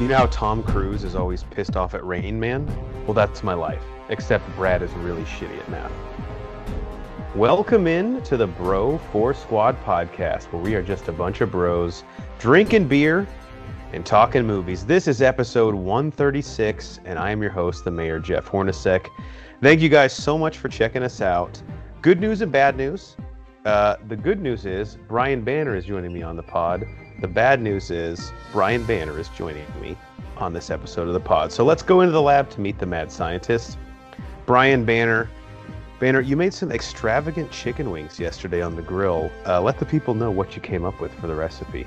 You know how Tom Cruise is always pissed off at Rain Man? Well, that's my life. Except Brad is really shitty at math. Welcome in to the Bro 4 Squad podcast, where we are just a bunch of bros drinking beer and talking movies. This is episode 136, and I am your host, the Mayor, Jeff Hornacek. Thank you guys so much for checking us out. Good news and bad news. The good news is Brian Banner is joining me on the pod. The bad news is Brian Banner is joining me on this episode of the pod. So let's go into the lab to meet the mad scientist. Brian Banner. Banner, you made some extravagant chicken wings yesterday on the grill. Let the people know what you came up with for the recipe.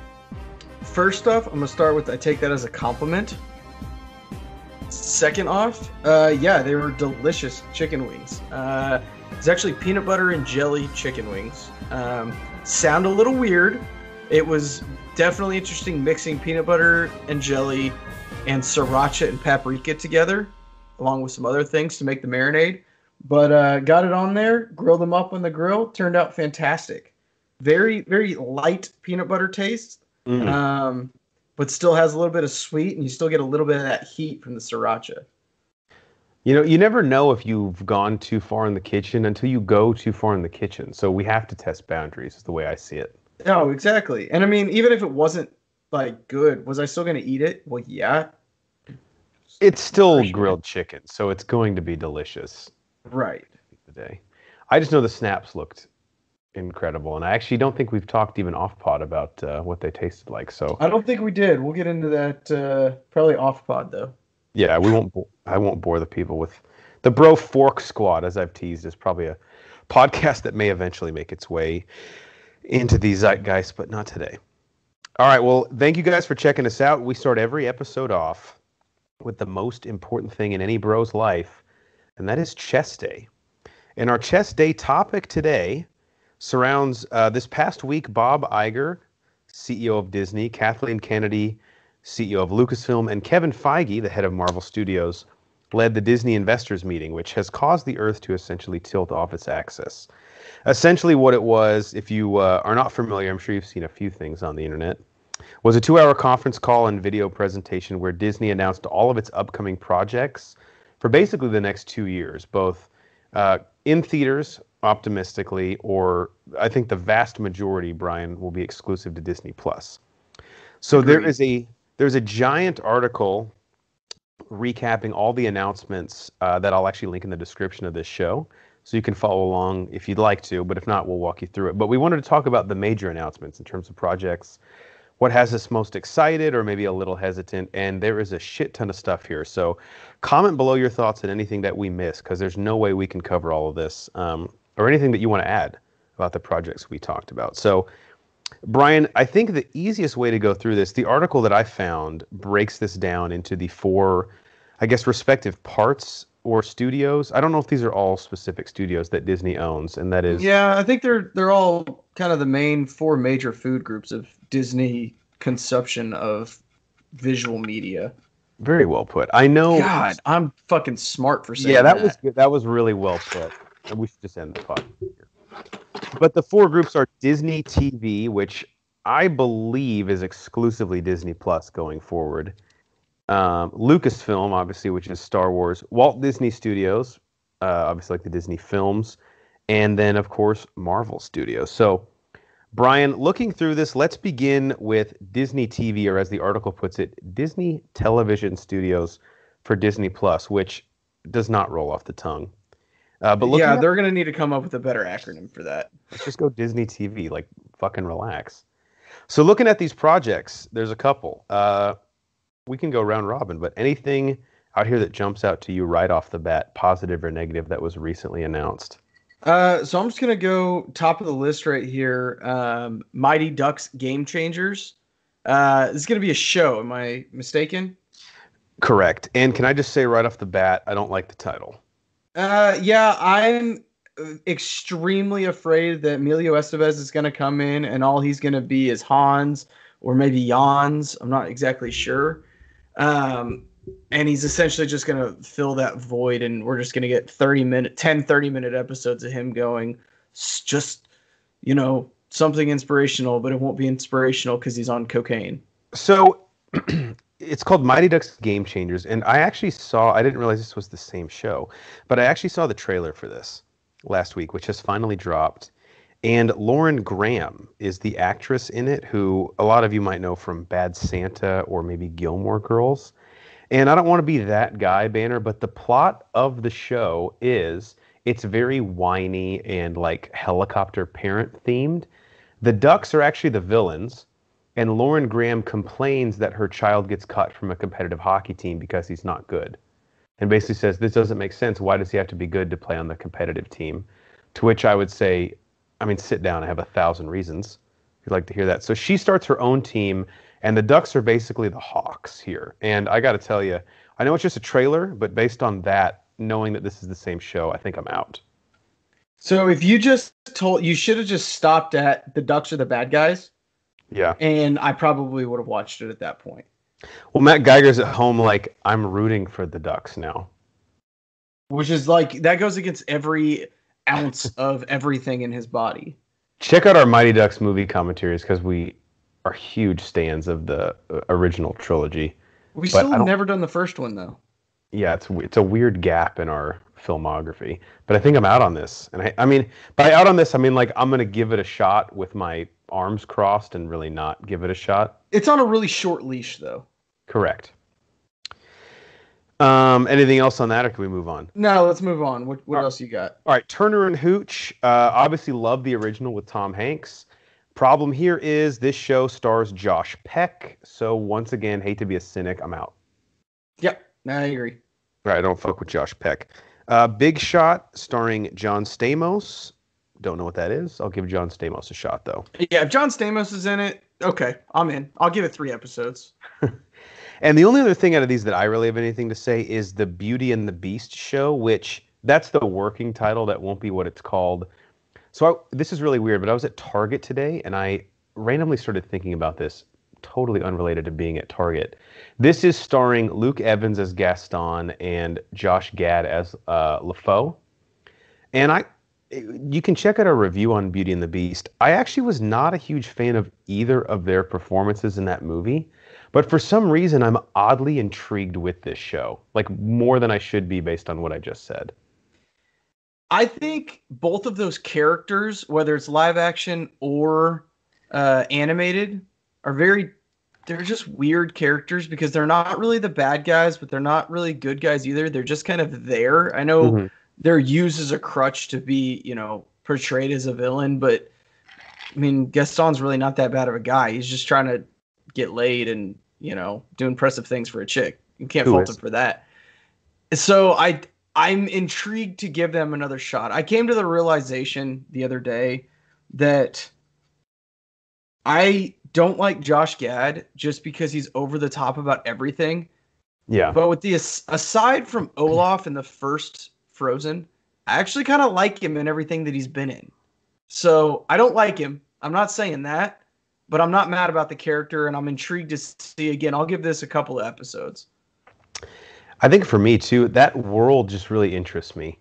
First off, I'm going to start with, I take that as a compliment. Second off, yeah, they were delicious chicken wings. It's actually peanut butter and jelly chicken wings. Sound a little weird. It was definitely interesting mixing peanut butter and jelly and sriracha and paprika together, along with some other things to make the marinade. But got it on there, grilled them up on the grill, turned out fantastic. Very, very light peanut butter taste, but still has a little bit of sweet, and you still get a little bit of that heat from the sriracha. You know, you never know if you've gone too far in the kitchen until you go too far in the kitchen. So we have to test boundaries, is the way I see it. Oh, exactly. And I mean, even if it wasn't like good, was I still going to eat it? Well, yeah. It's still grilled chicken, so it's going to be delicious. Right. Today, I just know the snaps looked incredible, and I actually don't think we've talked even off pod about what they tasted like. So I don't think we did. We'll get into that probably off pod though. Yeah, we won't. I won't bore the people with the Bro Fork Squad, as I've teased, is probably a podcast that may eventually make its way into the zeitgeist, but not today. All right, well, thank you guys for checking us out. We start every episode off with the most important thing in any bro's life, and that is chest day. And our chest day topic today surrounds this past week, Bob Iger, CEO of Disney, Kathleen Kennedy, CEO of Lucasfilm, and Kevin Feige, the head of Marvel Studios, led the Disney investors meeting, which has caused the Earth to essentially tilt off its axis. Essentially what it was, if you are not familiar, I'm sure you've seen a few things on the internet, was a 2-hour conference call and video presentation where Disney announced all of its upcoming projects for basically the next 2 years, both in theaters, optimistically, or I think the vast majority, Brian, will be exclusive to Disney+. So Agreed. there's a giant article recapping all the announcements that I'll actually link in the description of this show, so you can follow along if you'd like to, but if not, we'll walk you through it. But we wanted to talk about the major announcements in terms of projects, what has us most excited or maybe a little hesitant, and there is a shit ton of stuff here. So comment below your thoughts on anything that we missed, because there's no way we can cover all of this, or anything that you want to add about the projects we talked about. So Brian, I think the easiest way to go through this, the article that I found breaks this down into the 4, I guess, respective parts or studios. I don't know if these are all specific studios that Disney owns, and that is... Yeah, I think they're all kind of the main 4 major food groups of Disney consumption of visual media. Very well put. I know... God, I'm fucking smart for saying that. that. Yeah, was good. That was really well put. And we should just end the podcast here. But the 4 groups are Disney TV, which I believe is exclusively Disney Plus going forward. Lucasfilm, obviously, which is Star Wars. Walt Disney Studios, obviously like the Disney films. And then, of course, Marvel Studios. So, Brian, looking through this, let's begin with Disney TV, or as the article puts it, Disney Television Studios for Disney Plus, which does not roll off the tongue. But they're going to need to come up with a better acronym for that. Let's just go Disney TV, like fucking relax. So looking at these projects, there's a couple. We can go round robin, but anything out here that jumps out to you right off the bat, positive or negative, that was recently announced? So I'm just going to go top of the list right here. Mighty Ducks Game Changers. This is going to be a show. Am I mistaken? Correct. And can I just say right off the bat, I don't like the title. Yeah, I'm extremely afraid that Emilio Estevez is going to come in and all he's going to be is Hans or maybe Jans. I'm not exactly sure. And he's essentially just going to fill that void, and we're just going to get 30-minute episodes of him going just, something inspirational, but it won't be inspirational because he's on cocaine. So It's called Mighty Ducks Game Changers, and I didn't realize this was the same show, but I actually saw the trailer for this last week, which has finally dropped. And Lauren Graham is the actress in it, who a lot of you might know from Bad Santa or maybe Gilmore Girls. And I don't want to be that guy, Banner, but the plot of the show is it's very whiny and like helicopter parent themed. The Ducks are actually the villains, and Lauren Graham complains that her child gets cut from a competitive hockey team because he's not good. And basically says, this doesn't make sense. Why does he have to be good to play on the competitive team? To which I would say, I mean, sit down. I have 1,000 reasons if you'd like to hear that. So she starts her own team, and the Ducks are basically the Hawks here. And I got to tell you, I know it's just a trailer, but based on that, knowing that this is the same show, I think I'm out. So if you just you should have just stopped at the Ducks are the bad guys. Yeah. And I probably would have watched it at that point. Well, Matt Geiger's at home like, I'm rooting for the Ducks now. Which is like, that goes against every ounce of everything in his body. Check out our Mighty Ducks movie commentaries because we are huge stands of the original trilogy. We still have never done the first one, though. Yeah, it's a weird gap in our filmography. But I think I'm out on this. And I mean, by out on this, I mean, like, I'm going to give it a shot with my arms crossed and really not give it a shot. It's on a really short leash, though. Correct. Anything else on that, or can we move on? No, let's move on. What else you got? All right, Turner and Hooch. Obviously love the original with Tom Hanks. Problem here is this show stars Josh Peck. So once again, hate to be a cynic, I'm out. Yep, I agree. Right, I don't fuck with Josh Peck. Big Shot, starring John Stamos. Don't know what that is. I'll give John Stamos a shot, though. Yeah, if John Stamos is in it, okay, I'm in. I'll give it 3 episodes. And the only other thing out of these that I really have anything to say is the Beauty and the Beast show, which that's the working title. That won't be what it's called. So this is really weird, but I was at Target today, and I randomly started thinking about this, totally unrelated to being at Target. This is starring Luke Evans as Gaston and Josh Gad as LeFou. And you can check out our review on Beauty and the Beast. I actually was not a huge fan of either of their performances in that movie. But for some reason, I'm oddly intrigued with this show, like more than I should be based on what I just said. I think both of those characters, whether it's live action or animated, they're just weird characters because they're not really the bad guys, but they're not really good guys either. They're just kind of there. I know they're used as a crutch to be, portrayed as a villain, but I mean, Gaston's really not that bad of a guy. He's just trying to get laid and, do impressive things for a chick. You can't fault him for that. So I'm intrigued to give them another shot. I came to the realization the other day that I don't like Josh Gad just because he's over the top about everything. Yeah. But with aside from Olaf in the first Frozen, I actually kind of like him in everything that he's been in. So I don't like him. I'm not saying that. But I'm not mad about the character, and I'm intrigued to see again. I'll give this a couple of episodes. I think for me, too, that world just really interests me.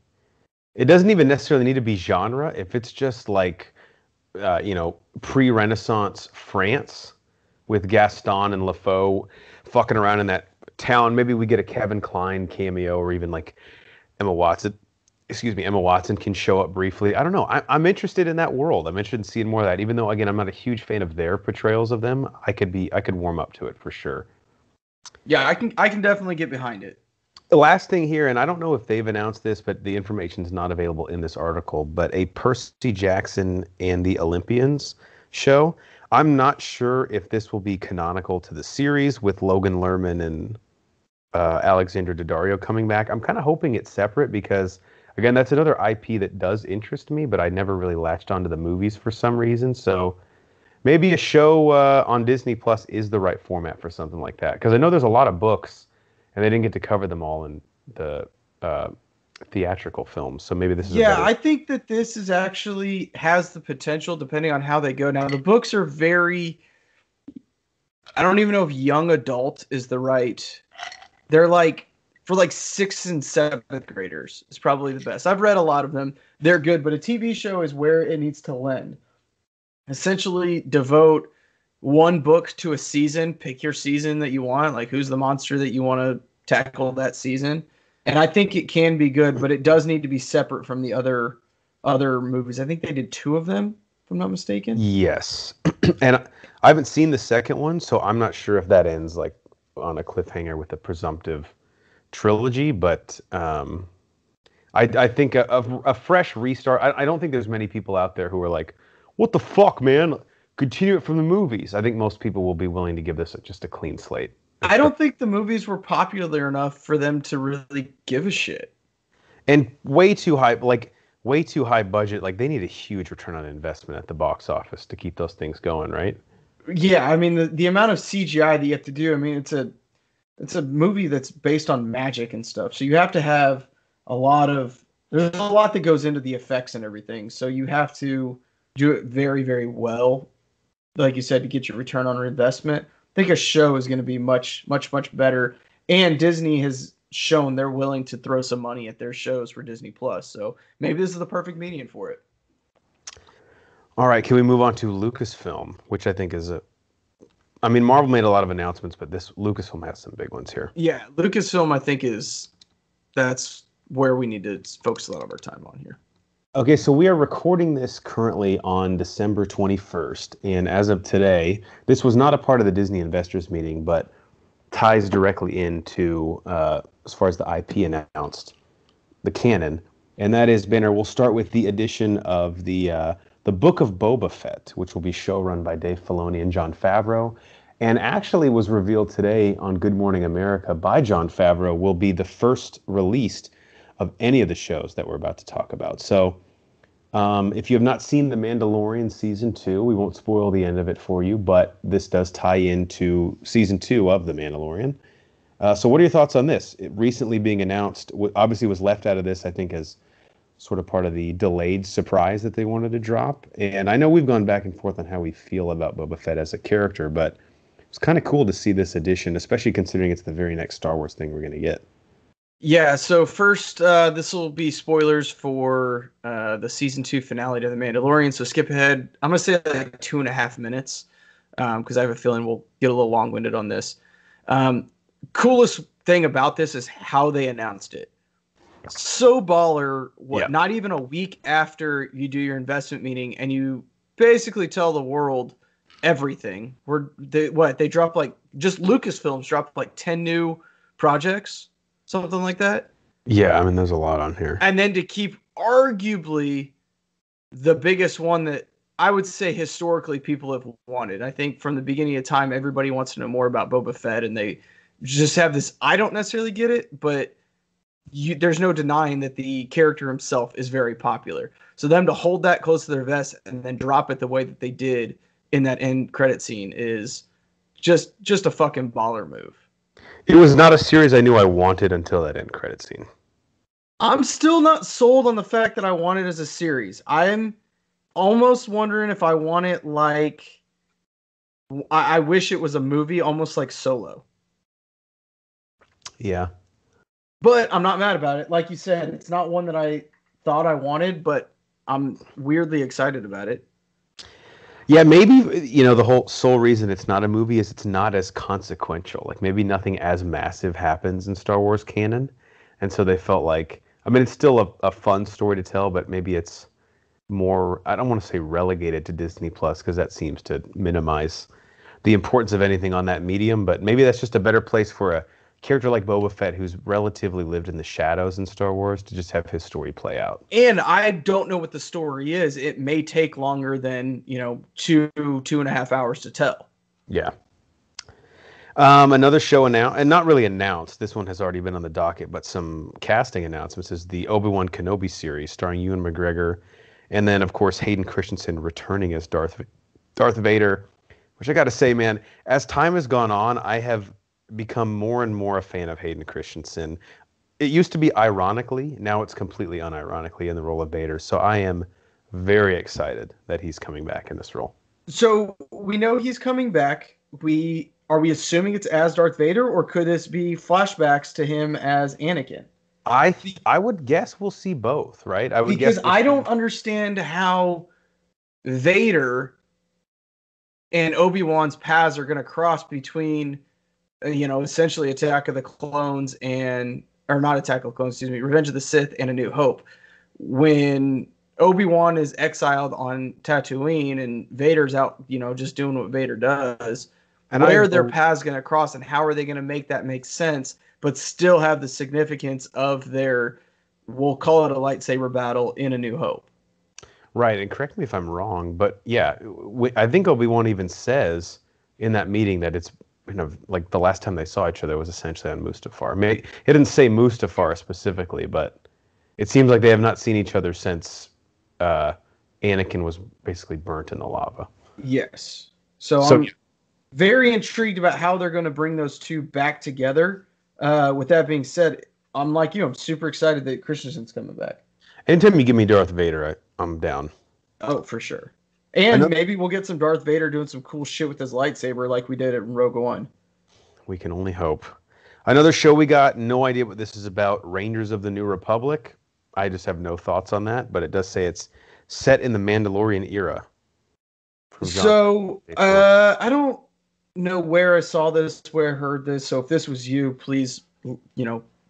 It doesn't even necessarily need to be genre. If it's just like, pre-Renaissance France with Gaston and LeFou fucking around in that town, maybe we get a Kevin Kline cameo or even like Emma Watson can show up briefly. I don't know. I'm interested in that world. I'm interested in seeing more of that. Even though, again, I'm not a huge fan of their portrayals of them, I could warm up to it for sure. Yeah, I can definitely get behind it. The last thing here, and I don't know if they've announced this, but the information is not available in this article, but a Percy Jackson and the Olympians show. I'm not sure if this will be canonical to the series with Logan Lerman and Alexandra Daddario coming back. I'm kind of hoping it's separate because, again, that's another IP that does interest me, but I never really latched onto the movies for some reason. So maybe a show on Disney Plus is the right format for something like that. Because I know there's a lot of books, and they didn't get to cover them all in the theatrical films. So maybe this is I think that this is actually has the potential, depending on how they go. Now, the books are very... I don't even know if young adult is the right... They're like... For like 6th and 7th graders is probably the best. I've read a lot of them. They're good, but a TV show is where it needs to lend. Essentially devote one book to a season. Pick your season that you want. Like, who's the monster that you want to tackle that season? And I think it can be good, but it does need to be separate from the other movies. I think they did 2 of them, if I'm not mistaken. Yes. And I haven't seen the second one, so I'm not sure if that ends like on a cliffhanger with a presumptive trilogy, but I think a fresh restart. I don't think there's many people out there who are like, what the fuck, man? Continue it from the movies. I think most people will be willing to give this just a clean slate. I don't think the movies were popular enough for them to really give a shit. And way too high budget. Like, they need a huge return on investment at the box office to keep those things going, right? Yeah, I mean the amount of CGI that you have to do. I mean, it's a movie that's based on magic and stuff. So you have to have there's a lot that goes into the effects and everything. So you have to do it very, very well, like you said, to get your return on investment. I think a show is going to be much, much, much better. And Disney has shown they're willing to throw some money at their shows for Disney Plus. So maybe this is the perfect medium for it. All right, can we move on to Lucasfilm, which I think is Marvel made a lot of announcements, but this Lucasfilm has some big ones here. Yeah, Lucasfilm, I think that's where we need to focus a lot of our time on here. Okay, so we are recording this currently on December 21st, and as of today, this was not a part of the Disney investors meeting, but ties directly into, as far as the IP announced, the canon, and that is, Banner, we'll start with the addition of the Book of Boba Fett, which will be showrun by Dave Filoni and Jon Favreau, and actually was revealed today on Good Morning America by Jon Favreau, will be the first released of any of the shows that we're about to talk about. So if you have not seen The Mandalorian Season 2, we won't spoil the end of it for you, but this does tie into Season 2 of The Mandalorian. So what are your thoughts on this? It recently being announced, obviously was left out of this, I think, as sort of part of the delayed surprise that they wanted to drop. And I know we've gone back and forth on how we feel about Boba Fett as a character, but it's kind of cool to see this addition, especially considering it's the very next Star Wars thing we're going to get. Yeah, so first, this will be spoilers for the Season 2 finale to The Mandalorian, so skip ahead. I'm going to say like 2.5 minutes, because I have a feeling we'll get a little long-winded on this. Coolest thing about this is how they announced it. So baller, not even a week after you do your investment meeting, and you basically tell the world everything. They dropped just Lucasfilms dropped 10 new projects. Something like that. Yeah, I mean, there's a lot on here. And then to keep arguably the biggest one that I would say historically people have wanted. I think from the beginning of time, everybody wants to know more about Boba Fett, and they just have this. I don't necessarily get it, but there's no denying that the character himself is very popular. So them to hold that close to their vest and then drop it the way that they did in that end credit scene is just a fucking baller move. It was not a series I knew I wanted until that end credit scene. I'm still not sold on the fact that I want it as a series. I'm almost wondering if I want it like... I wish it was a movie, almost like Solo. Yeah. But I'm not mad about it. Like you said, it's not one that I thought I wanted, but I'm weirdly excited about it. Yeah, maybe, the sole reason it's not a movie is it's not as consequential. Like, maybe nothing as massive happens in Star Wars canon. And so they felt like, it's still a fun story to tell, but maybe it's more, I don't want to say relegated to Disney Plus, because that seems to minimize the importance of anything on that medium. But maybe that's just a better place for a character like Boba Fett, who's relatively lived in the shadows in Star Wars, to just have his story play out. And I don't know what the story is. It may take longer than, 2.5 hours to tell. Yeah. Another show announced, and not really announced, this one has already been on the docket, but some casting announcements, is the Obi-Wan Kenobi series starring Ewan McGregor. And then, of course, Hayden Christensen returning as Darth Vader, which I got to say, man, as time has gone on, I have become more and more a fan of Hayden Christensen. It used to be ironically, now it's completely unironically in the role of Vader. So I am very excited that he's coming back in this role. So we know he's coming back. Are we assuming it's as Darth Vader, or could this be flashbacks to him as Anakin? I would guess we'll see both, right? I don't understand how Vader and Obi-Wan's paths are going to cross between, essentially Attack of the Clones or not Attack of the Clones, excuse me, Revenge of the Sith and A New Hope. When Obi-Wan is exiled on Tatooine and Vader's out, just doing what Vader does, and where are their paths going to cross, and how are they going to make that make sense, but still have the significance of their, we'll call it a lightsaber battle in A New Hope. Right, and correct me if I'm wrong, but yeah, I think Obi-Wan even says in that meeting that it's, like the last time they saw each other was essentially on Mustafar. I mean, it didn't say Mustafar specifically, but it seems like they have not seen each other since Anakin was basically burnt in the lava. Yes. So I'm very intrigued about how they're going to bring those two back together. With that being said, I'm like you. I'm super excited that Christensen's coming back. Anytime you give me Darth Vader, I'm down. Oh, for sure. And maybe we'll get some Darth Vader doing some cool shit with his lightsaber like we did in Rogue One. We can only hope. Another show we got, no idea what this is about, Rangers of the New Republic. I just have no thoughts on that, but it does say it's set in the Mandalorian era. So, I don't know where I saw this, where I heard this, so if this was you, please,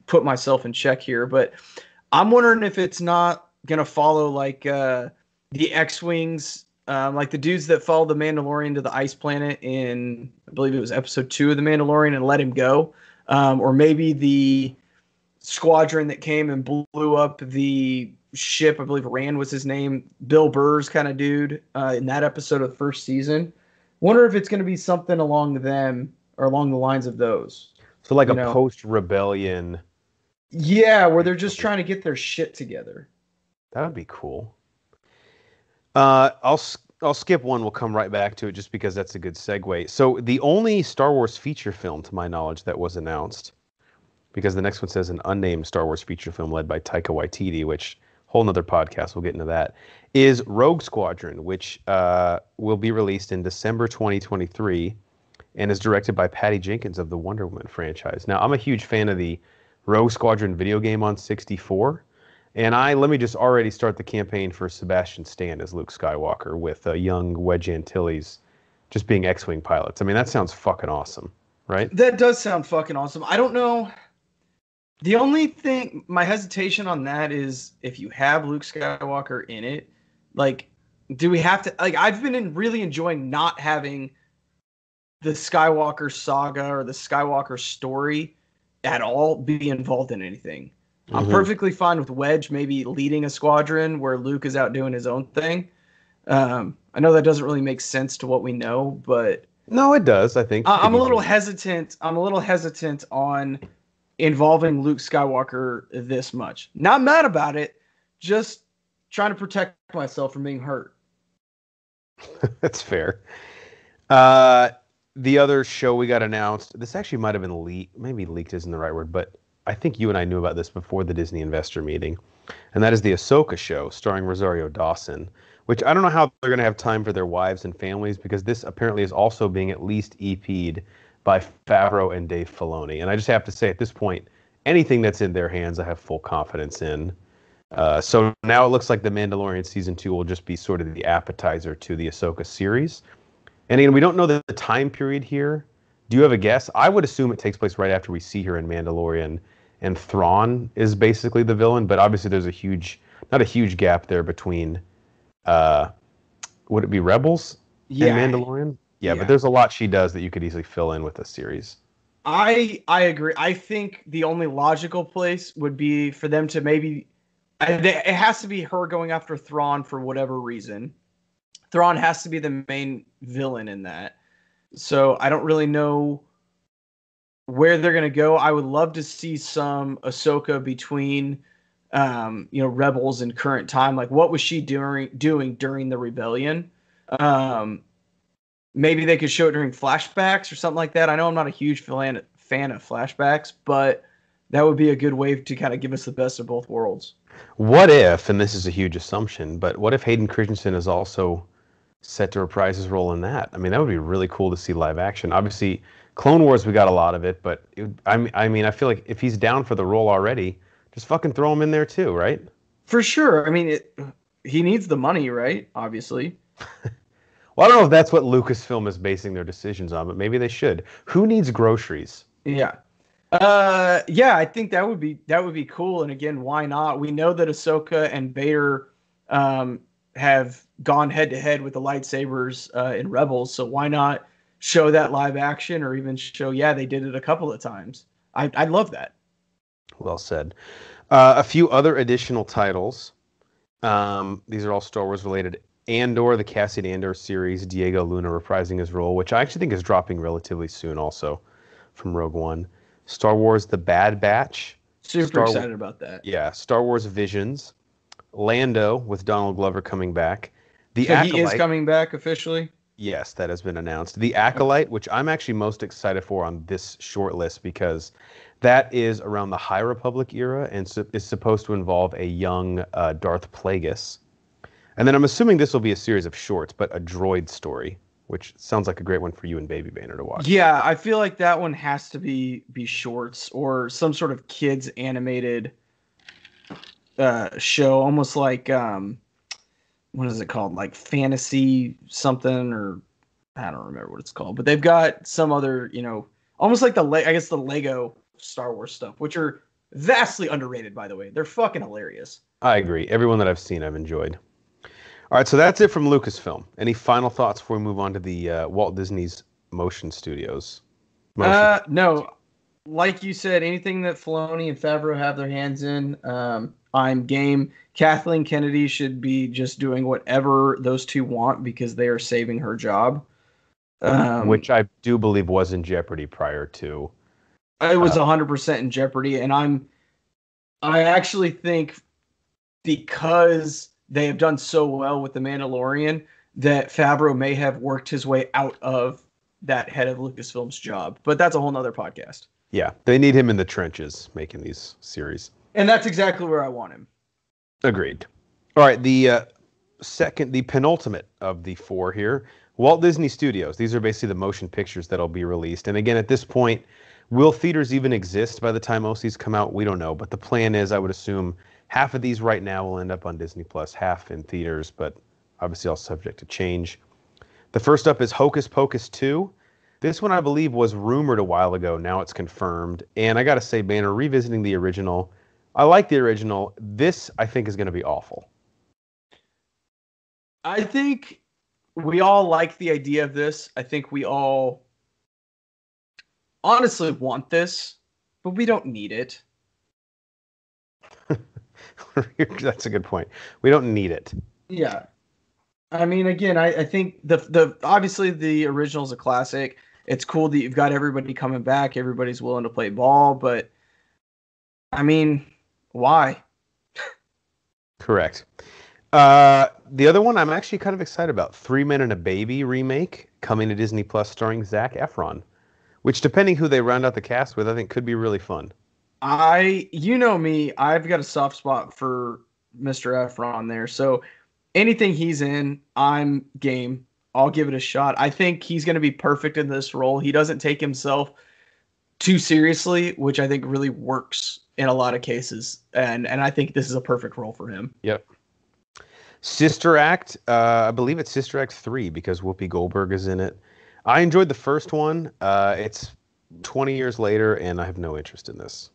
put myself in check here, but I'm wondering if it's not going to follow like the X-Wings, like the dudes that followed the Mandalorian to the ice planet in, I believe it was episode 2 of the Mandalorian and let him go. Or maybe the squadron that came and blew up the ship, I believe Rand was his name, Bill Burr's kind of dude in that episode of the first season. Wonder if it's going to be something along them or along the lines of those. So like a post-rebellion. Yeah, where they're just trying to get their shit together. That would be cool. I'll skip one. We'll come right back to it just because that's a good segue. So the only Star Wars feature film, to my knowledge, that was announced, because the next one says an unnamed Star Wars feature film led by Taika Waititi, which whole nother podcast, we'll get into that, is Rogue Squadron, which will be released in December 2023 and is directed by Patty Jenkins of the Wonder Woman franchise. Now, I'm a huge fan of the Rogue Squadron video game on 64. And let me just already start the campaign for Sebastian Stan as Luke Skywalker with young Wedge Antilles just being X-Wing pilots. I mean, that sounds fucking awesome, right? That does sound fucking awesome. I don't know. The only thing, my hesitation on that is if you have Luke Skywalker in it, like, do we have to, like, I've been really enjoying not having the Skywalker saga or the Skywalker story at all be involved in anything. Mm-hmm. I'm perfectly fine with Wedge maybe leading a squadron where Luke is out doing his own thing. I know that doesn't really make sense to what we know, but no, it does. I think I'm a little hesitant. I'm a little hesitant on involving Luke Skywalker this much. Not mad about it, just trying to protect myself from being hurt. That's fair. The other show we got announced, this actually might have been leaked. Maybe leaked isn't the right word, but I think you and I knew about this before the Disney investor meeting, and that is the Ahsoka show starring Rosario Dawson, which I don't know how they're going to have time for their wives and families, because this apparently is also being at least EP'd by Favreau and Dave Filoni. And I just have to say at this point, anything that's in their hands, I have full confidence in. So now it looks like The Mandalorian Season 2 will just be sort of the appetizer to the Ahsoka series. And again, we don't know the time period here. Do you have a guess? I would assume it takes place right after we see her in Mandalorian, and Thrawn is basically the villain, but obviously there's not a huge gap there between, would it be Rebels and Mandalorian? Yeah, but there's a lot she does that you could easily fill in with a series. I agree. I think the only logical place would be for them to maybe, it has to be her going after Thrawn for whatever reason. Thrawn has to be the main villain in that. So I don't really know where they're going to go. I would love to see some Ahsoka between, Rebels and current time. Like, what was she doing during the rebellion? Maybe they could show it during flashbacks or something like that. I know I'm not a huge fan of flashbacks, but that would be a good way to kind of give us the best of both worlds. What if, and this is a huge assumption, but what if Hayden Christensen is also set to reprise his role in that? I mean, that would be really cool to see live action. Obviously, Clone Wars, we got a lot of it, but I feel like if he's down for the role already, just fucking throw him in there too, right? For sure. I mean, he needs the money, right? Obviously. Well, I don't know if that's what Lucasfilm is basing their decisions on, but maybe they should. Who needs groceries? Yeah. Yeah, I think that would be cool. And again, why not? We know that Ahsoka and Vader have gone head to head with the lightsabers in Rebels, so why not show that live action or even show, yeah, they did it a couple of times. I'd love that. Well said. A few other additional titles. These are all Star Wars related. Andor, the Cassian Andor series, Diego Luna reprising his role, which I actually think is dropping relatively soon also from Rogue One. Star Wars The Bad Batch. Super excited about that. Yeah, Star Wars Visions. Lando with Donald Glover coming back. The So Acolyte. he is coming back officially? Yes, that has been announced. The Acolyte, which I'm actually most excited for on this short list because that is around the High Republic era and is supposed to involve a young Darth Plagueis. And then I'm assuming this will be a series of shorts, but a droid story, which sounds like a great one for you and Baby Banner to watch. Yeah, I feel like that one has to be shorts or some sort of kids animated show, almost like what is it called? Like fantasy something, or I don't remember what it's called, but they've got some other, almost like I guess the Lego Star Wars stuff, which are vastly underrated, by the way. They're fucking hilarious. I agree. Everyone that I've seen, I've enjoyed. All right, so that's it from Lucasfilm. Any final thoughts before we move on to the Walt Disney's Motion Studios? No, like you said, anything that Filoni and Favreau have their hands in, I'm game. Kathleen Kennedy should be just doing whatever those two want because they are saving her job. Which I do believe was in jeopardy prior to. It was 100% in jeopardy, and I actually think because they have done so well with The Mandalorian that Favreau may have worked his way out of that head of Lucasfilm's job. But that's a whole nother podcast. Yeah, they need him in the trenches making these series. And that's exactly where I want him. Agreed. All right, the penultimate of the four here, Walt Disney Studios. These are basically the motion pictures that'll be released. And again, at this point, will theaters even exist by the time most of these come out? We don't know. But the plan is, I would assume, half of these right now will end up on Disney Plus, half in theaters, but obviously all subject to change. The first up is Hocus Pocus 2. This one, I believe, was rumored a while ago. Now it's confirmed. And I got to say, Banner, revisiting the original, I like the original. This, I think, is going to be awful. I think we all like the idea of this. I think we all honestly want this, but we don't need it. That's a good point. We don't need it. Yeah. I mean, again, I think the obviously the original is a classic. It's cool that you've got everybody coming back. Everybody's willing to play ball, but I mean, why? Correct. The other one I'm actually kind of excited about, 3 Men and a Baby remake coming to Disney Plus starring Zac Efron, which, depending who they round out the cast with, I think could be really fun. You know me, I've got a soft spot for Mr. Efron there. So anything he's in, I'm game. I'll give it a shot. I think he's going to be perfect in this role. He doesn't take himself too seriously, which I think really works in a lot of cases. And I think this is a perfect role for him. Yep. Sister Act, I believe it's Sister Act 3 because Whoopi Goldberg is in it. I enjoyed the first one. It's 20 years later, and I have no interest in this.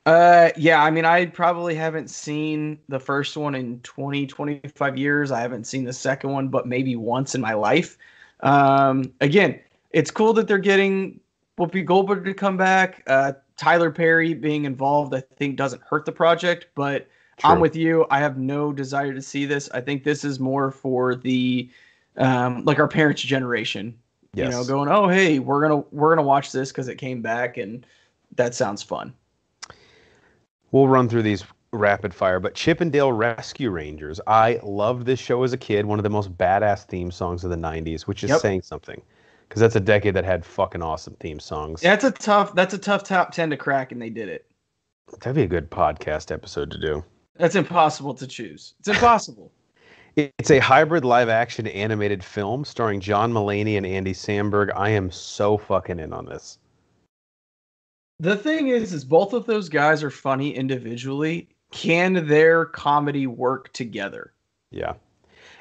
Yeah, I mean, I probably haven't seen the first one in 25 years. I haven't seen the second one, but maybe once in my life. Again, it's cool that they're getting Whoopi Goldberg to come back. Tyler Perry being involved, I think, doesn't hurt the project, but True. I'm with you. I have no desire to see this. I think this is more for the, like our parents' generation, yes. Going, oh, hey, we're gonna watch this because it came back, and that sounds fun. We'll run through these rapid fire, but Chip 'n Dale Rescue Rangers. I loved this show as a kid. One of the most badass theme songs of the 90s, which is saying something. Because that's a decade that had fucking awesome theme songs. Yeah, that's a tough top 10 to crack, and they did it. That'd be a good podcast episode to do. That's impossible to choose. It's impossible. It's a hybrid live-action animated film starring John Mulaney and Andy Samberg. I am so fucking in on this. The thing is both of those guys are funny individually. Can their comedy work together? Yeah.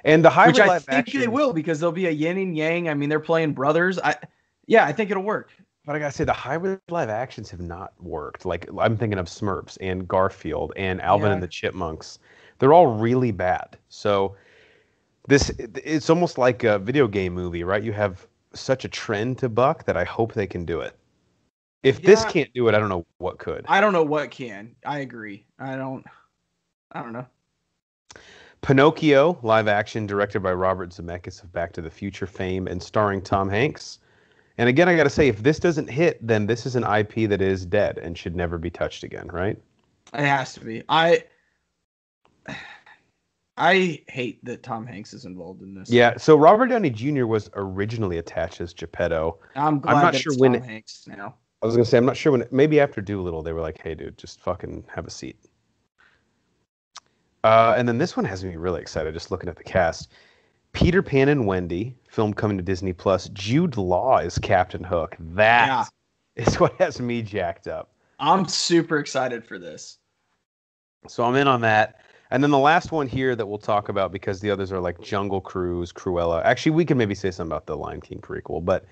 And the which hybrid I live think action, they will, because there'll be a yin and yang. I mean, they're playing brothers. I think it'll work. but I gotta say the hybrid live actions have not worked. Like I'm thinking of Smurfs and Garfield and Alvin and Yeah. the Chipmunks. They're all really bad. So it's almost like a video game movie, right? You have such a trend to buck that I hope they can do it. If this Yeah, can't do it, I don't know what could. I don't know what can. I agree. I don't know. Pinocchio, live action, directed by Robert Zemeckis of Back to the Future fame and starring Tom Hanks. And again, I got to say, if this doesn't hit, then this is an IP that is dead and should never be touched again, right? It has to be. I hate that Tom Hanks is involved in this. Yeah, so Robert Downey Jr. was originally attached as Geppetto. I'm glad not that sure it's when Tom Hanks now. I was going to say, I'm not sure when, maybe after Doolittle, they were like, hey, dude, just fucking have a seat. And then this one has me really excited just looking at the cast. Peter Pan and Wendy, film coming to Disney Plus. Jude Law is Captain Hook. That is what has me jacked up. I'm super excited for this. So I'm in on that. And then the last one here that we'll talk about, because the others are like Jungle Cruise, Cruella. Actually, we can maybe say something about the Lion King prequel, but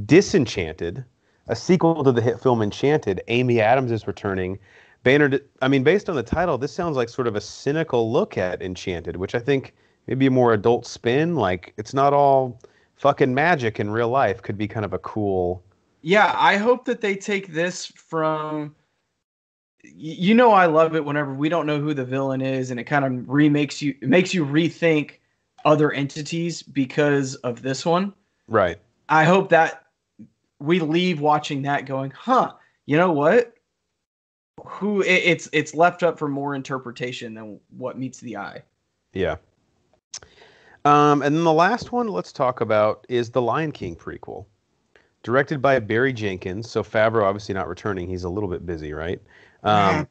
Disenchanted, a sequel to the hit film Enchanted. Amy Adams is returning. Based on the title, this sounds like sort of a cynical look at Enchanted, which I think maybe a more adult spin. Like, it's not all fucking magic in real life. Could be kind of a cool. Yeah, I hope that they take this from. I love it whenever we don't know who the villain is, and it kind of makes you rethink other entities because of this one. Right. I hope that we leave watching that going, huh? You know what? It's left up for more interpretation than what meets the eye. Yeah. And then the last one let's talk about is the Lion King prequel, directed by Barry Jenkins. So Favreau obviously not returning; he's a little bit busy, right? I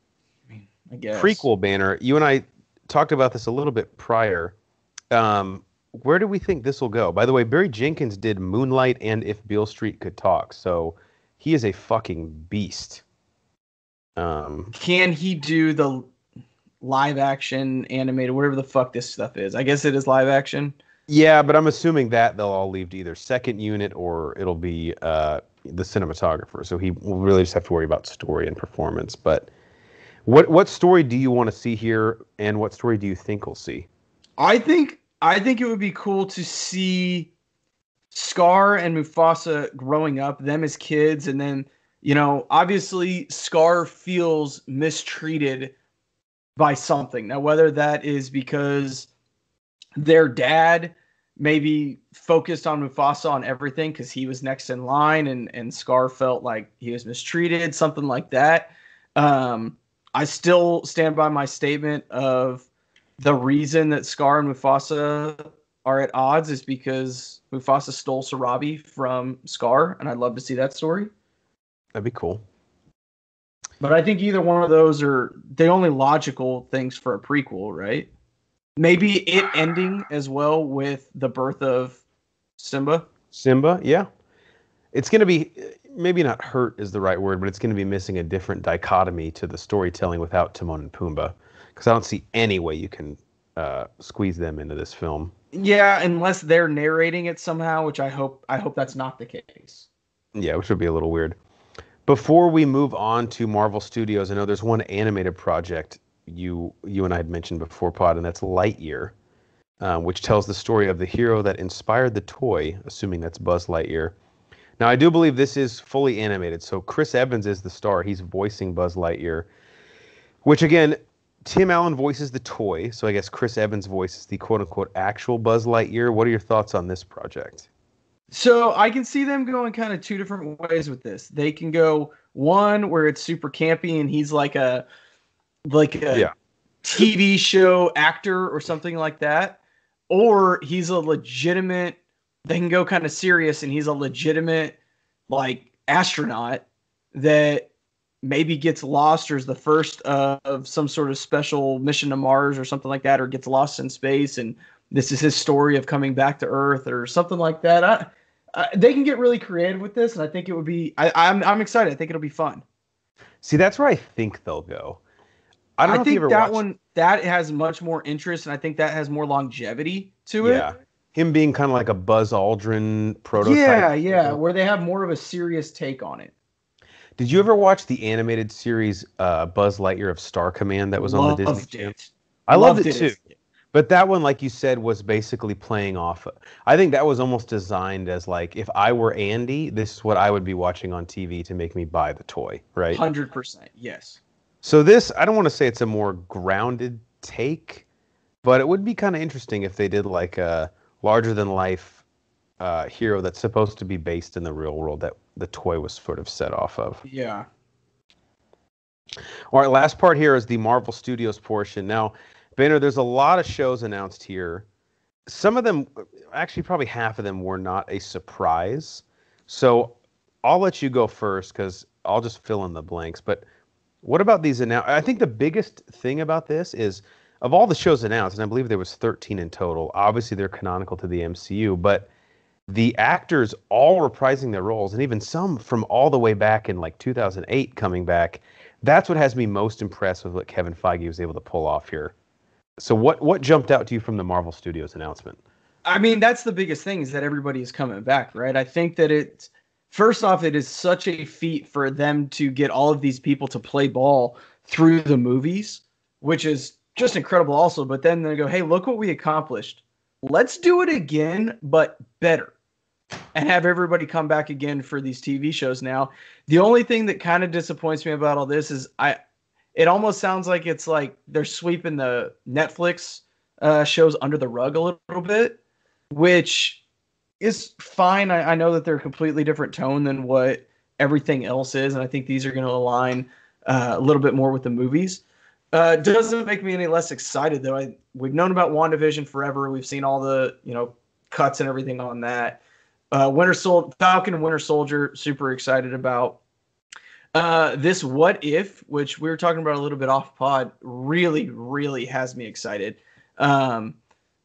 guess. Prequel banner. You and I talked about this a little bit prior. Where do we think this will go? By the way, Barry Jenkins did Moonlight and If Beale Street Could Talk, so he is a fucking beast. Can he do the live action animated, whatever the fuck this stuff is? I guess it is live action. Yeah, but I'm assuming that they'll all leave to either second unit or it'll be the cinematographer. So he will really just have to worry about story and performance. But what story do you want to see here, and what story do you think we'll see? I think it would be cool to see Scar and Mufasa growing up, them as kids, and then, obviously Scar feels mistreated by something. Now, whether that is because their dad maybe focused on Mufasa on everything because he was next in line, and Scar felt like he was mistreated, something like that. I still stand by my statement of the reason that Scar and Mufasa are at odds is because Mufasa stole Sarabi from Scar, and I'd love to see that story. That'd be cool. But I think either one of those are the only logical things for a prequel, right? Maybe it ending as well with the birth of Simba. Simba, yeah. It's going to be, maybe not hurt is the right word, but it's going to be missing a different dichotomy to the storytelling without Timon and Pumbaa. Because I don't see any way you can squeeze them into this film. Yeah, unless they're narrating it somehow, which I hope that's not the case. Yeah, which would be a little weird. Before we move on to Marvel Studios, I know there's one animated project you and I had mentioned before, Pod, and that's Lightyear, which tells the story of the hero that inspired the toy, assuming that's Buzz Lightyear. Now, I do believe this is fully animated, so Chris Evans is the star. He's voicing Buzz Lightyear, which, again, Tim Allen voices the toy, so I guess Chris Evans voices the quote-unquote actual Buzz Lightyear. What are your thoughts on this project? So I can see them going kind of two different ways with this. They can go one where it's super campy and he's like a TV show actor or something like that, or he's a legitimate. They can go kind of serious and he's a legitimate like astronaut that maybe gets lost or is the first of some sort of special mission to Mars or something like that, or gets lost in space and this is his story of coming back to Earth or something like that. They can get really creative with this, and I think it would be. I'm excited. I think it'll be fun. See, that's where I think they'll go. I don't I know if you think ever that watched. one that has much more interest, and I think that has more longevity to Yeah, it. him being kind of like a Buzz Aldrin prototype Yeah, yeah, hero. where they have more of a serious take on it. Did you ever watch the animated series Buzz Lightyear of Star Command that was on the Disney Loved Channel? it. I loved Loved it it. too. As a kid. But that one, like you said, was basically playing off. I think that was almost designed as like, if I were Andy, this is what I would be watching on TV to make me buy the toy, right? 100%. Yes. So this, I don't want to say it's a more grounded take, but it would be kind of interesting if they did like a larger than life hero that's supposed to be based in the real world that the toy was sort of set off of. Yeah. All right, last part here is the Marvel Studios portion. Now, Banner, there's a lot of shows announced here. Some of them, actually, probably half of them were not a surprise. So I'll let you go first because I'll just fill in the blanks. But what about these announced? I think the biggest thing about this is of all the shows announced, and I believe there was 13 in total. Obviously, they're canonical to the MCU, but the actors all reprising their roles, and even some from all the way back in like 2008 coming back. That's what has me most impressed with what Kevin Feige was able to pull off here. So what jumped out to you from the Marvel Studios announcement? I mean, that's the biggest thing is that everybody is coming back, right? I think that it's first off, it is such a feat for them to get all of these people to play ball through the movies, which is just incredible also. But then they go, hey, look what we accomplished. Let's do it again, but better. And have everybody come back again for these TV shows now. The only thing that kind of disappoints me about all this is it almost sounds like it's like they're sweeping the Netflix shows under the rug a little bit, which is fine. I know that they're a completely different tone than what everything else is, and I think these are going to align a little bit more with the movies. Doesn't make me any less excited though. We've known about WandaVision forever. We've seen all the cuts and everything on that. Falcon and Winter Soldier, super excited about. This What If, which we were talking about a little bit off pod, really, really has me excited.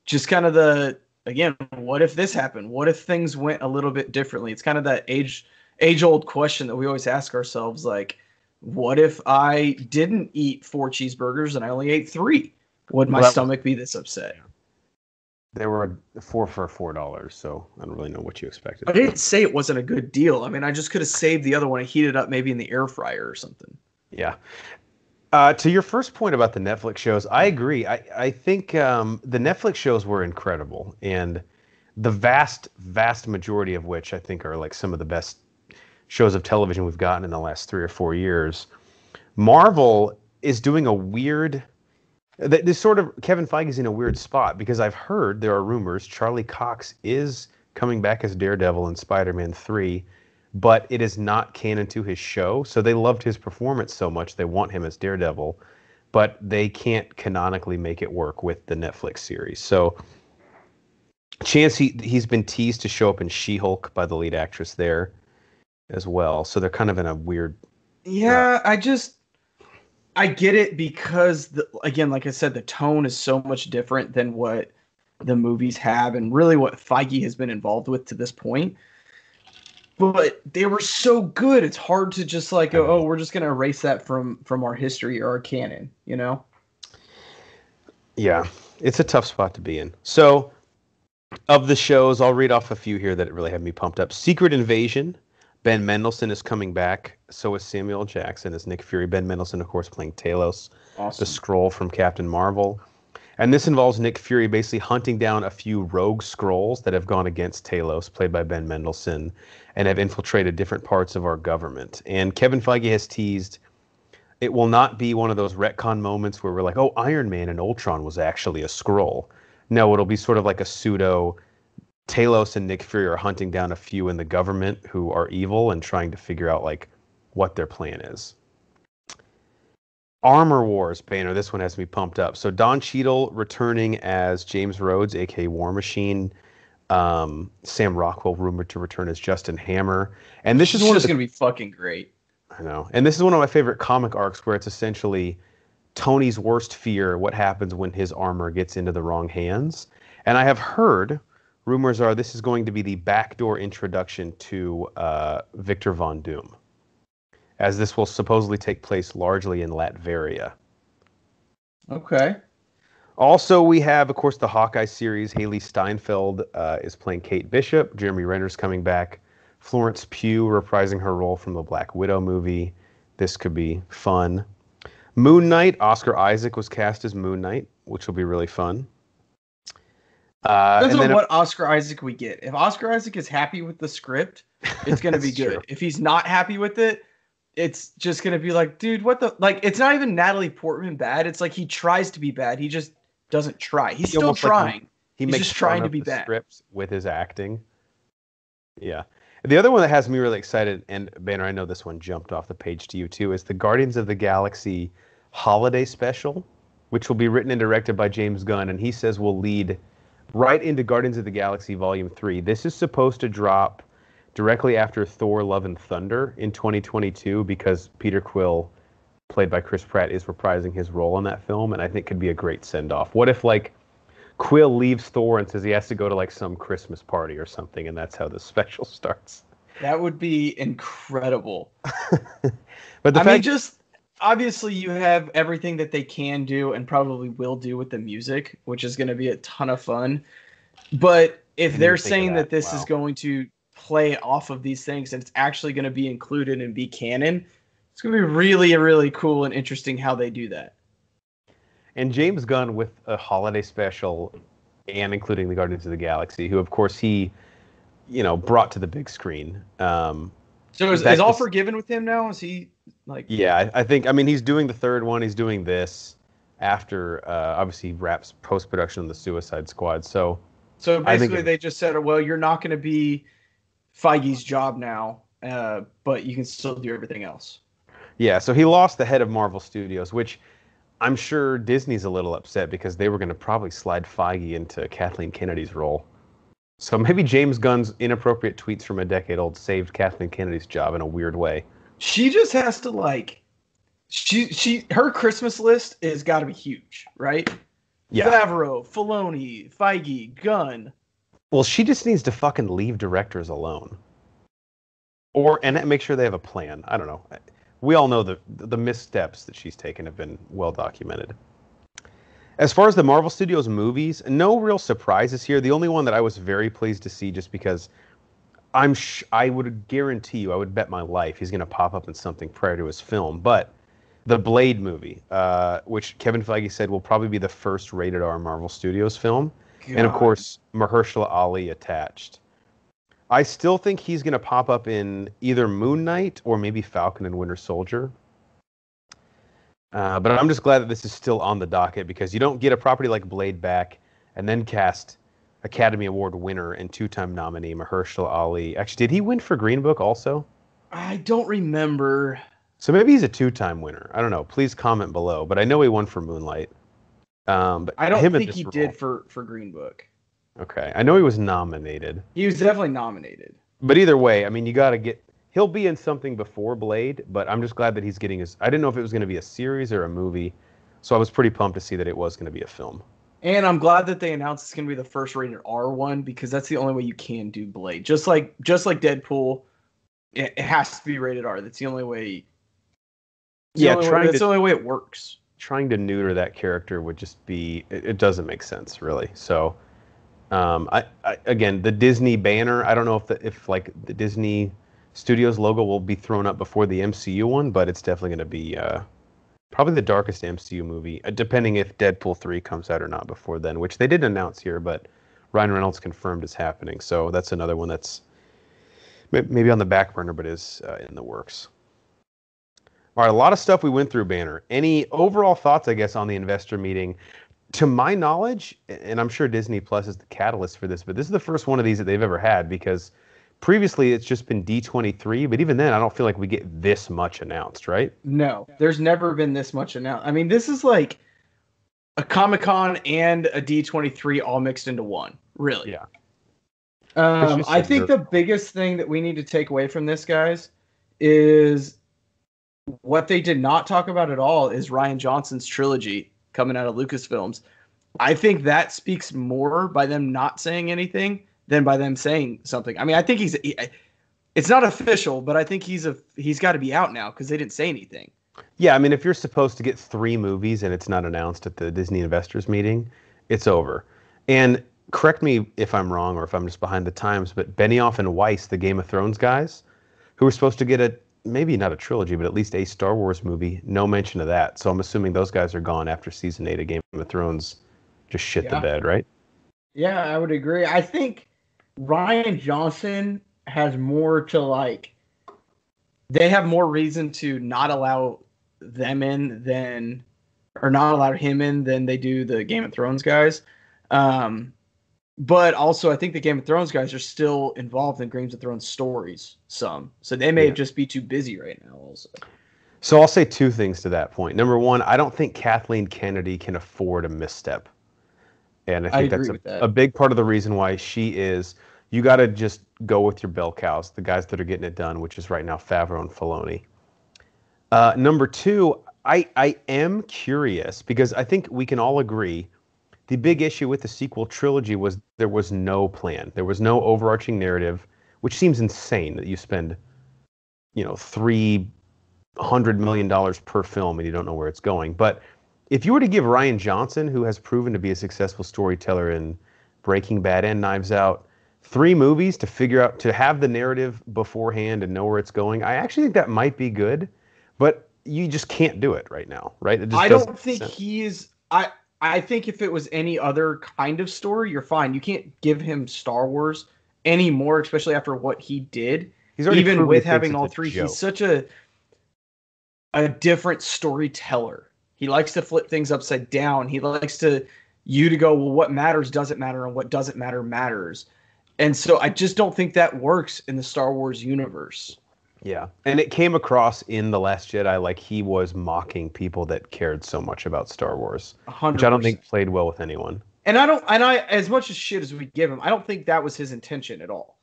Just kind of again, what if this happened? What if things went a little bit differently? It's kind of that age-old question that we always ask ourselves, like, what if I didn't eat 4 cheeseburgers and I only ate 3? Would my stomach be this upset? They were 4 for $4, so I don't really know what you expected. I didn't say it wasn't a good deal. I mean, I just could have saved the other one and heated up maybe in the air fryer or something. Yeah. To your first point about the Netflix shows, I agree. I think the Netflix shows were incredible, and the vast, vast majority of which I think are like some of the best shows of television we've gotten in the last 3 or 4 years. Marvel is doing a weird... This sort of Kevin Feige's in a weird spot because I've heard there are rumors Charlie Cox is coming back as Daredevil in Spider-Man 3, but it is not canon to his show. So they loved his performance so much they want him as Daredevil, but they can't canonically make it work with the Netflix series. So chance he's been teased to show up in She-Hulk by the lead actress there as well. So they're kind of in a weird... Yeah, I get it because, again, like I said, the tone is so much different than what the movies have and really what Feige has been involved with to this point. But they were so good, it's hard to just like go, oh, we're just going to erase that from our history or our canon, Yeah, it's a tough spot to be in. So, of the shows, I'll read off a few here that really have me pumped up. Secret Invasion. Ben Mendelsohn is coming back. So is Samuel Jackson as Nick Fury. Ben Mendelsohn, of course, playing Talos, Awesome. the Skrull from Captain Marvel. And this involves Nick Fury basically hunting down a few rogue Skrulls that have gone against Talos, played by Ben Mendelsohn, and have infiltrated different parts of our government. And Kevin Feige has teased it will not be one of those retcon moments where we're like, oh, Iron Man and Ultron was actually a Skrull. No, it'll be sort of like a pseudo... Talos and Nick Fury are hunting down a few in the government who are evil and trying to figure out like what their plan is. Armor Wars, Banner. This one has me pumped up. So Don Cheadle returning as James Rhodes, aka War Machine. Sam Rockwell rumored to return as Justin Hammer. And this is just going to be fucking great. I know. And this is one of my favorite comic arcs where it's essentially Tony's worst fear, what happens when his armor gets into the wrong hands. And I have heard... Rumors are this is going to be the backdoor introduction to Victor Von Doom, as this will supposedly take place largely in Latveria. Okay. Also, we have, of course, the Hawkeye series. Haley Steinfeld is playing Kate Bishop. Jeremy Renner's coming back. Florence Pugh reprising her role from the Black Widow movie. This could be fun. Moon Knight. Oscar Isaac was cast as Moon Knight, which will be really fun. Depends on what Oscar Isaac we get. If Oscar Isaac is happy with the script, it's going to be good. True. If he's not happy with it, it's just going to be like, dude, what the... Like, it's not even Natalie Portman bad. It's like he tries to be bad. He just doesn't try. He's still trying. He's makes just trying to be the bad. Scripts with his acting. Yeah. The other one that has me really excited, and Banner, I know this one jumped off the page to you too, is the Guardians of the Galaxy holiday special, which will be written and directed by James Gunn, and he says will lead right into Guardians of the Galaxy Volume 3. This is supposed to drop directly after Thor Love and Thunder in 2022 because Peter Quill, played by Chris Pratt, is reprising his role in that film, and I think could be a great send-off. What if, like, Quill leaves Thor and says he has to go to, like, some Christmas party or something, and that's how the special starts? That would be incredible. But the fact... just... Obviously, you have everything that they can do and probably will do with the music, which is going to be a ton of fun. But if they're saying that this is going to play off of these things and it's actually going to be included and be canon, it's going to be really, really cool and interesting how they do that. And James Gunn with a holiday special and including the Guardians of the Galaxy, who, of course, he, brought to the big screen. So is All Forgiven with him now? Is he... Yeah, I think, he's doing the third one. He's doing this after, obviously, he wraps post-production on the Suicide Squad. So basically they just said, well, you're not going to be Feige's job now, but you can still do everything else. Yeah, so he lost the head of Marvel Studios, which I'm sure Disney's a little upset because they were going to probably slide Feige into Kathleen Kennedy's role. So maybe James Gunn's inappropriate tweets from a decade old saved Kathleen Kennedy's job in a weird way. She just has to her Christmas list has got to be huge, right? Yeah. Favreau, Filoni, Feige, Gunn. Well, she just needs to fucking leave directors alone. And make sure they have a plan. I don't know. We all know the missteps that she's taken have been well documented. As far as the Marvel Studios movies, no real surprises here. The only one that I was very pleased to see just because I would guarantee you, I would bet my life he's going to pop up in something prior to his film. But the Blade movie, which Kevin Feige said will probably be the first rated R Marvel Studios film. God. And of course, Mahershala Ali attached. I still think he's going to pop up in either Moon Knight or maybe Falcon and Winter Soldier. But I'm just glad that this is still on the docket because you don't get a property like Blade back and then cast Academy Award winner and two-time nominee Mahershala Ali. Actually, did he win for Green Book also? I don't remember. So maybe he's a two-time winner. I don't know. Please comment below. But I know he won for Moonlight. But I don't think he did for Green Book. Okay. I know he was nominated. He was definitely nominated. But either way, you got to get... He'll be in something before Blade, but I'm just glad that he's getting his... I didn't know if it was going to be a series or a movie, so I was pretty pumped to see that it was going to be a film. And I'm glad that they announced it's going to be the first rated R one because that's the only way you can do Blade. Just like Deadpool, it has to be rated R. That's the only way. That's the only way it works. Trying to neuter that character would just be it doesn't make sense really. So, again, the Disney banner. I don't know if the Disney Studios logo will be thrown up before the MCU one, but it's definitely going to be. Probably the darkest MCU movie, depending if Deadpool 3 comes out or not before then, which they did announce here, but Ryan Reynolds confirmed is happening. So that's another one that's maybe on the back burner, but is in the works. All right, a lot of stuff we went through, Banner. Any overall thoughts, I guess, on the investor meeting? To my knowledge, and I'm sure Disney Plus is the catalyst for this, but this is the first one of these that they've ever had because previously it's just been D23, but even then I don't feel like we get this much announced, right? No, there's never been this much announced. This is like a Comic-Con and a D23 all mixed into one, really. Yeah. I think the biggest thing that we need to take away from this, guys, is what they did not talk about at all is Rian Johnson's trilogy coming out of Lucasfilms. I think that speaks more by them not saying anything than by them saying something. I think it's not official, but I think he's got to be out now because they didn't say anything. Yeah, I mean, if you're supposed to get 3 movies and it's not announced at the Disney investors meeting, it's over. And correct me if I'm wrong or if I'm just behind the times, but Benioff and Weiss, the Game of Thrones guys, who were supposed to get maybe not a trilogy, but at least a Star Wars movie, no mention of that. So I'm assuming those guys are gone after season 8 of Game of Thrones just shit the Yeah. bed, right? Yeah, I would agree. I think Ryan Johnson has more to like. They have more reason to not allow them in than, or not allow him in than they do the Game of Thrones guys. But also, I think the Game of Thrones guys are still involved in Game of Thrones stories, so they may just be too busy right now. Also, so I'll say 2 things to that point. Number one, I don't think Kathleen Kennedy can afford a misstep, and I think that's a big part of the reason why she is. You got to just go with your bell cows, the guys that are getting it done, which is right now Favreau and Filoni. Number 2, I am curious because I think we can all agree the big issue with the sequel trilogy was there was no plan. There was no overarching narrative, which seems insane that you spend, $300 million per film and you don't know where it's going. But if you were to give Ryan Johnson, who has proven to be a successful storyteller in Breaking Bad and Knives Out, 3 movies to figure out, to have the narrative beforehand and know where it's going, I actually think that might be good, but you just can't do it right now, right? It just I don't think he is. I think if it was any other kind of story, you're fine. You can't give him Star Wars anymore, especially after what he did. Even with having all 3, he's such a different storyteller. He likes to flip things upside down. He likes you to go, well, what matters doesn't matter, and what doesn't matter matters. And so I just don't think that works in the Star Wars universe. Yeah, and it came across in The Last Jedi like he was mocking people that cared so much about Star Wars, 100%. Which I don't think played well with anyone. And I as much as shit as we give him, I don't think that was his intention at all.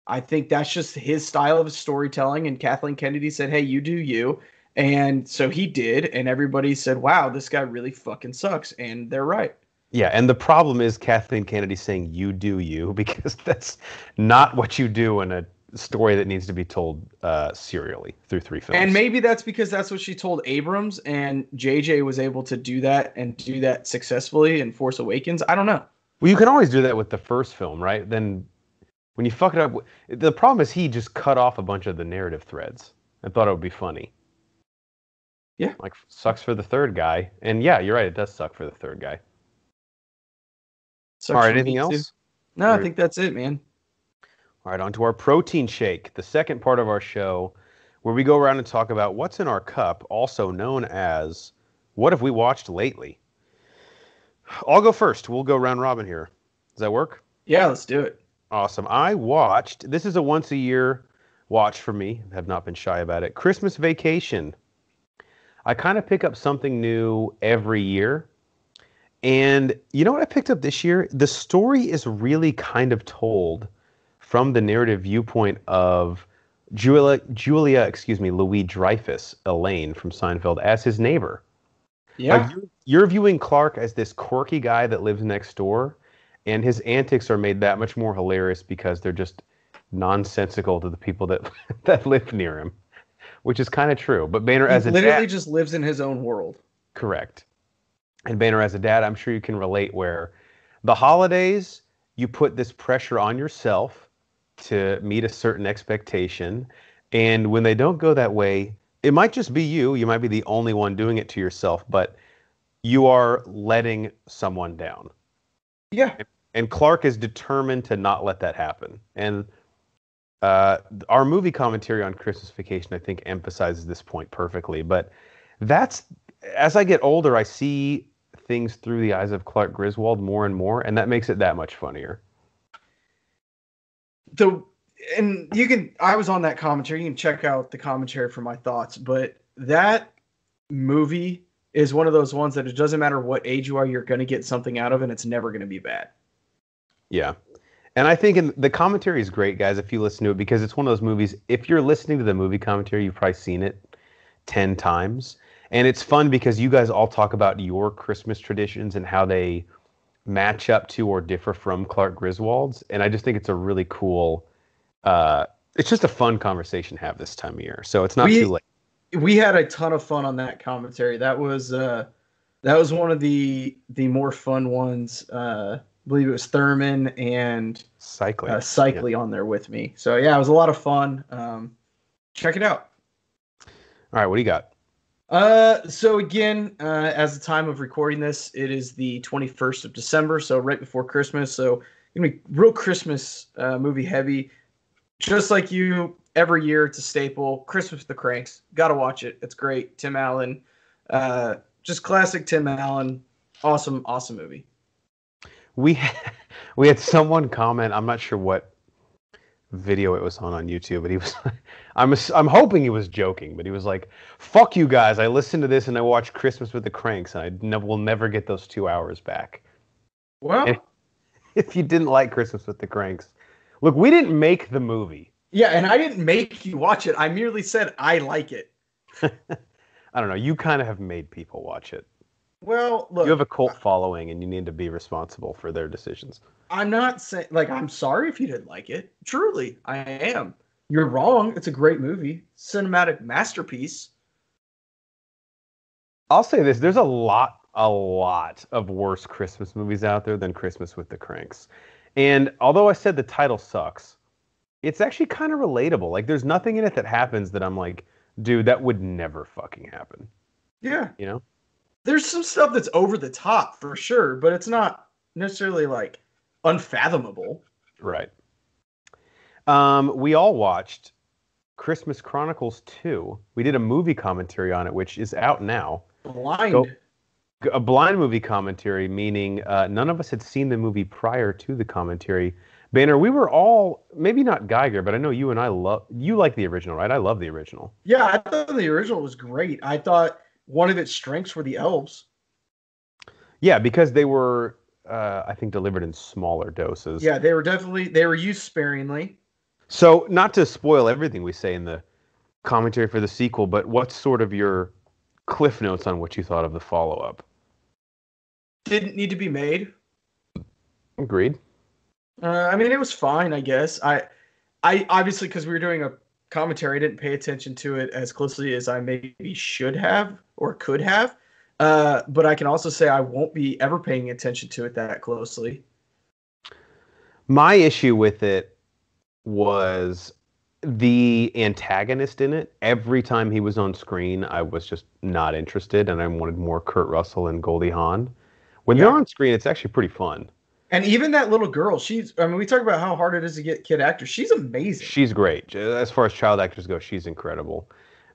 I think that's just his style of storytelling, and Kathleen Kennedy said, hey, you do you. And so he did, and everybody said, wow, this guy really fucking sucks, and they're right. Yeah, and the problem is Kathleen Kennedy saying you do you, because that's not what you do in a story that needs to be told serially through 3 films. And maybe that's because that's what she told Abrams, and JJ was able to do that and do that successfully in Force Awakens. I don't know. Well, you can always do that with the first film, right? Then when you fuck it up, the problem is he just cut off a bunch of the narrative threads. I thought it would be funny. Yeah. Like, sucks for the third guy. And yeah, you're right, it does suck for the third guy. Sucks. All right, anything else? No, I think that's it, man. All right, on to our protein shake, the second part of our show, where we go around and talk about what's in our cup, also known as what have we watched lately. I'll go first. We'll go round robin here. Does that work? Yeah, let's do it. Awesome. I watched, this is a once a year watch for me, have not been shy about it, Christmas Vacation. I kind of pick up something new every year. And you know what I picked up this year? The story is really kind of told from the narrative viewpoint of Louis Dreyfus, Elaine from Seinfeld, as his neighbor. Yeah. Like you're viewing Clark as this quirky guy that lives next door, and his antics are made that much more hilarious because they're just nonsensical to the people that that live near him, which is kind of true. But Boehner as a dad literally just lives in his own world. Correct. And Boehner as a dad, I'm sure you can relate where the holidays, you put this pressure on yourself to meet a certain expectation. And when they don't go that way, it might just be you. You might be the only one doing it to yourself, but you are letting someone down. Yeah. And Clark is determined to not let that happen. And our movie commentary on Christmas Vacation, I think, emphasizes this point perfectly. But as I get older, I see things through the eyes of Clark Griswold more and more, and that makes it that much funnier. I was on that commentary. You can check out the commentary for my thoughts, but that movie is one of those ones that it doesn't matter what age you are, you're going to get something out of it, and it's never going to be bad. Yeah. And I think the commentary is great, guys, if you listen to it, because it's one of those movies, if you're listening to the movie commentary, you've probably seen it 10 times. And it's fun because you guys all talk about your Christmas traditions and how they match up to or differ from Clark Griswold's. And I just think it's a really cool, it's just a fun conversation to have this time of year. So it's not too late. we had a ton of fun on that commentary. That was one of the more fun ones. I believe it was Thurman and Cycli on there with me. So yeah, it was a lot of fun. Check it out. All right, what do you got? So again, as the time of recording this, it is the 21st of December, so right before Christmas. So gonna be real Christmas movie heavy. Just like you, every year it's a staple. Christmas with the Cranks. Gotta watch it. It's great. Tim Allen. Just classic Tim Allen. Awesome movie. We had someone comment, I'm not sure what video it was on YouTube, but he was I'm hoping he was joking, but he was like, "Fuck you guys, I listened to this and I watched Christmas with the Cranks and will never get those 2 hours back." Well, and if you didn't like Christmas with the Cranks, look, we didn't make the movie. Yeah, and I didn't make you watch it. I merely said I like it. I don't know. You kind of have made people watch it. Well, look, you have a cult following, and you need to be responsible for their decisions. I'm not saying, like, I'm sorry if you didn't like it. Truly, I am. You're wrong. It's a great movie, cinematic masterpiece. I'll say this: there's a lot of worse Christmas movies out there than Christmas with the Cranks. And although I said the title sucks, it's actually kind of relatable. Like, there's nothing in it that happens that I'm like, dude, that would never fucking happen. Yeah. You know? There's some stuff that's over the top for sure, but it's not necessarily like unfathomable. Right. We all watched Christmas Chronicles 2. We did a movie commentary on it, which is out now. A blind movie commentary, meaning none of us had seen the movie prior to the commentary. Banner, we were all, maybe not Geiger, but I know you and I you like the original, right? I love the original. Yeah, I thought the original was great. I thought one of its strengths were the elves. Yeah, because they were, I think, delivered in smaller doses. Yeah, they were used sparingly. So, not to spoil everything we say in the commentary for the sequel, but what's sort of your cliff notes on what you thought of the follow-up? Didn't need to be made. Agreed. I mean, it was fine, I guess. I obviously, because we were doing a commentary, I didn't pay attention to it as closely as I maybe should have or could have. But I can also say I won't be ever paying attention to it that closely. My issue with it was the antagonist in it. Every time he was on screen, I was just not interested, and I wanted more Kurt Russell and Goldie Hawn. When they're on screen, it's actually pretty fun. And even that little girl, we talk about how hard it is to get kid actors. She's amazing. She's great. As far as child actors go, she's incredible.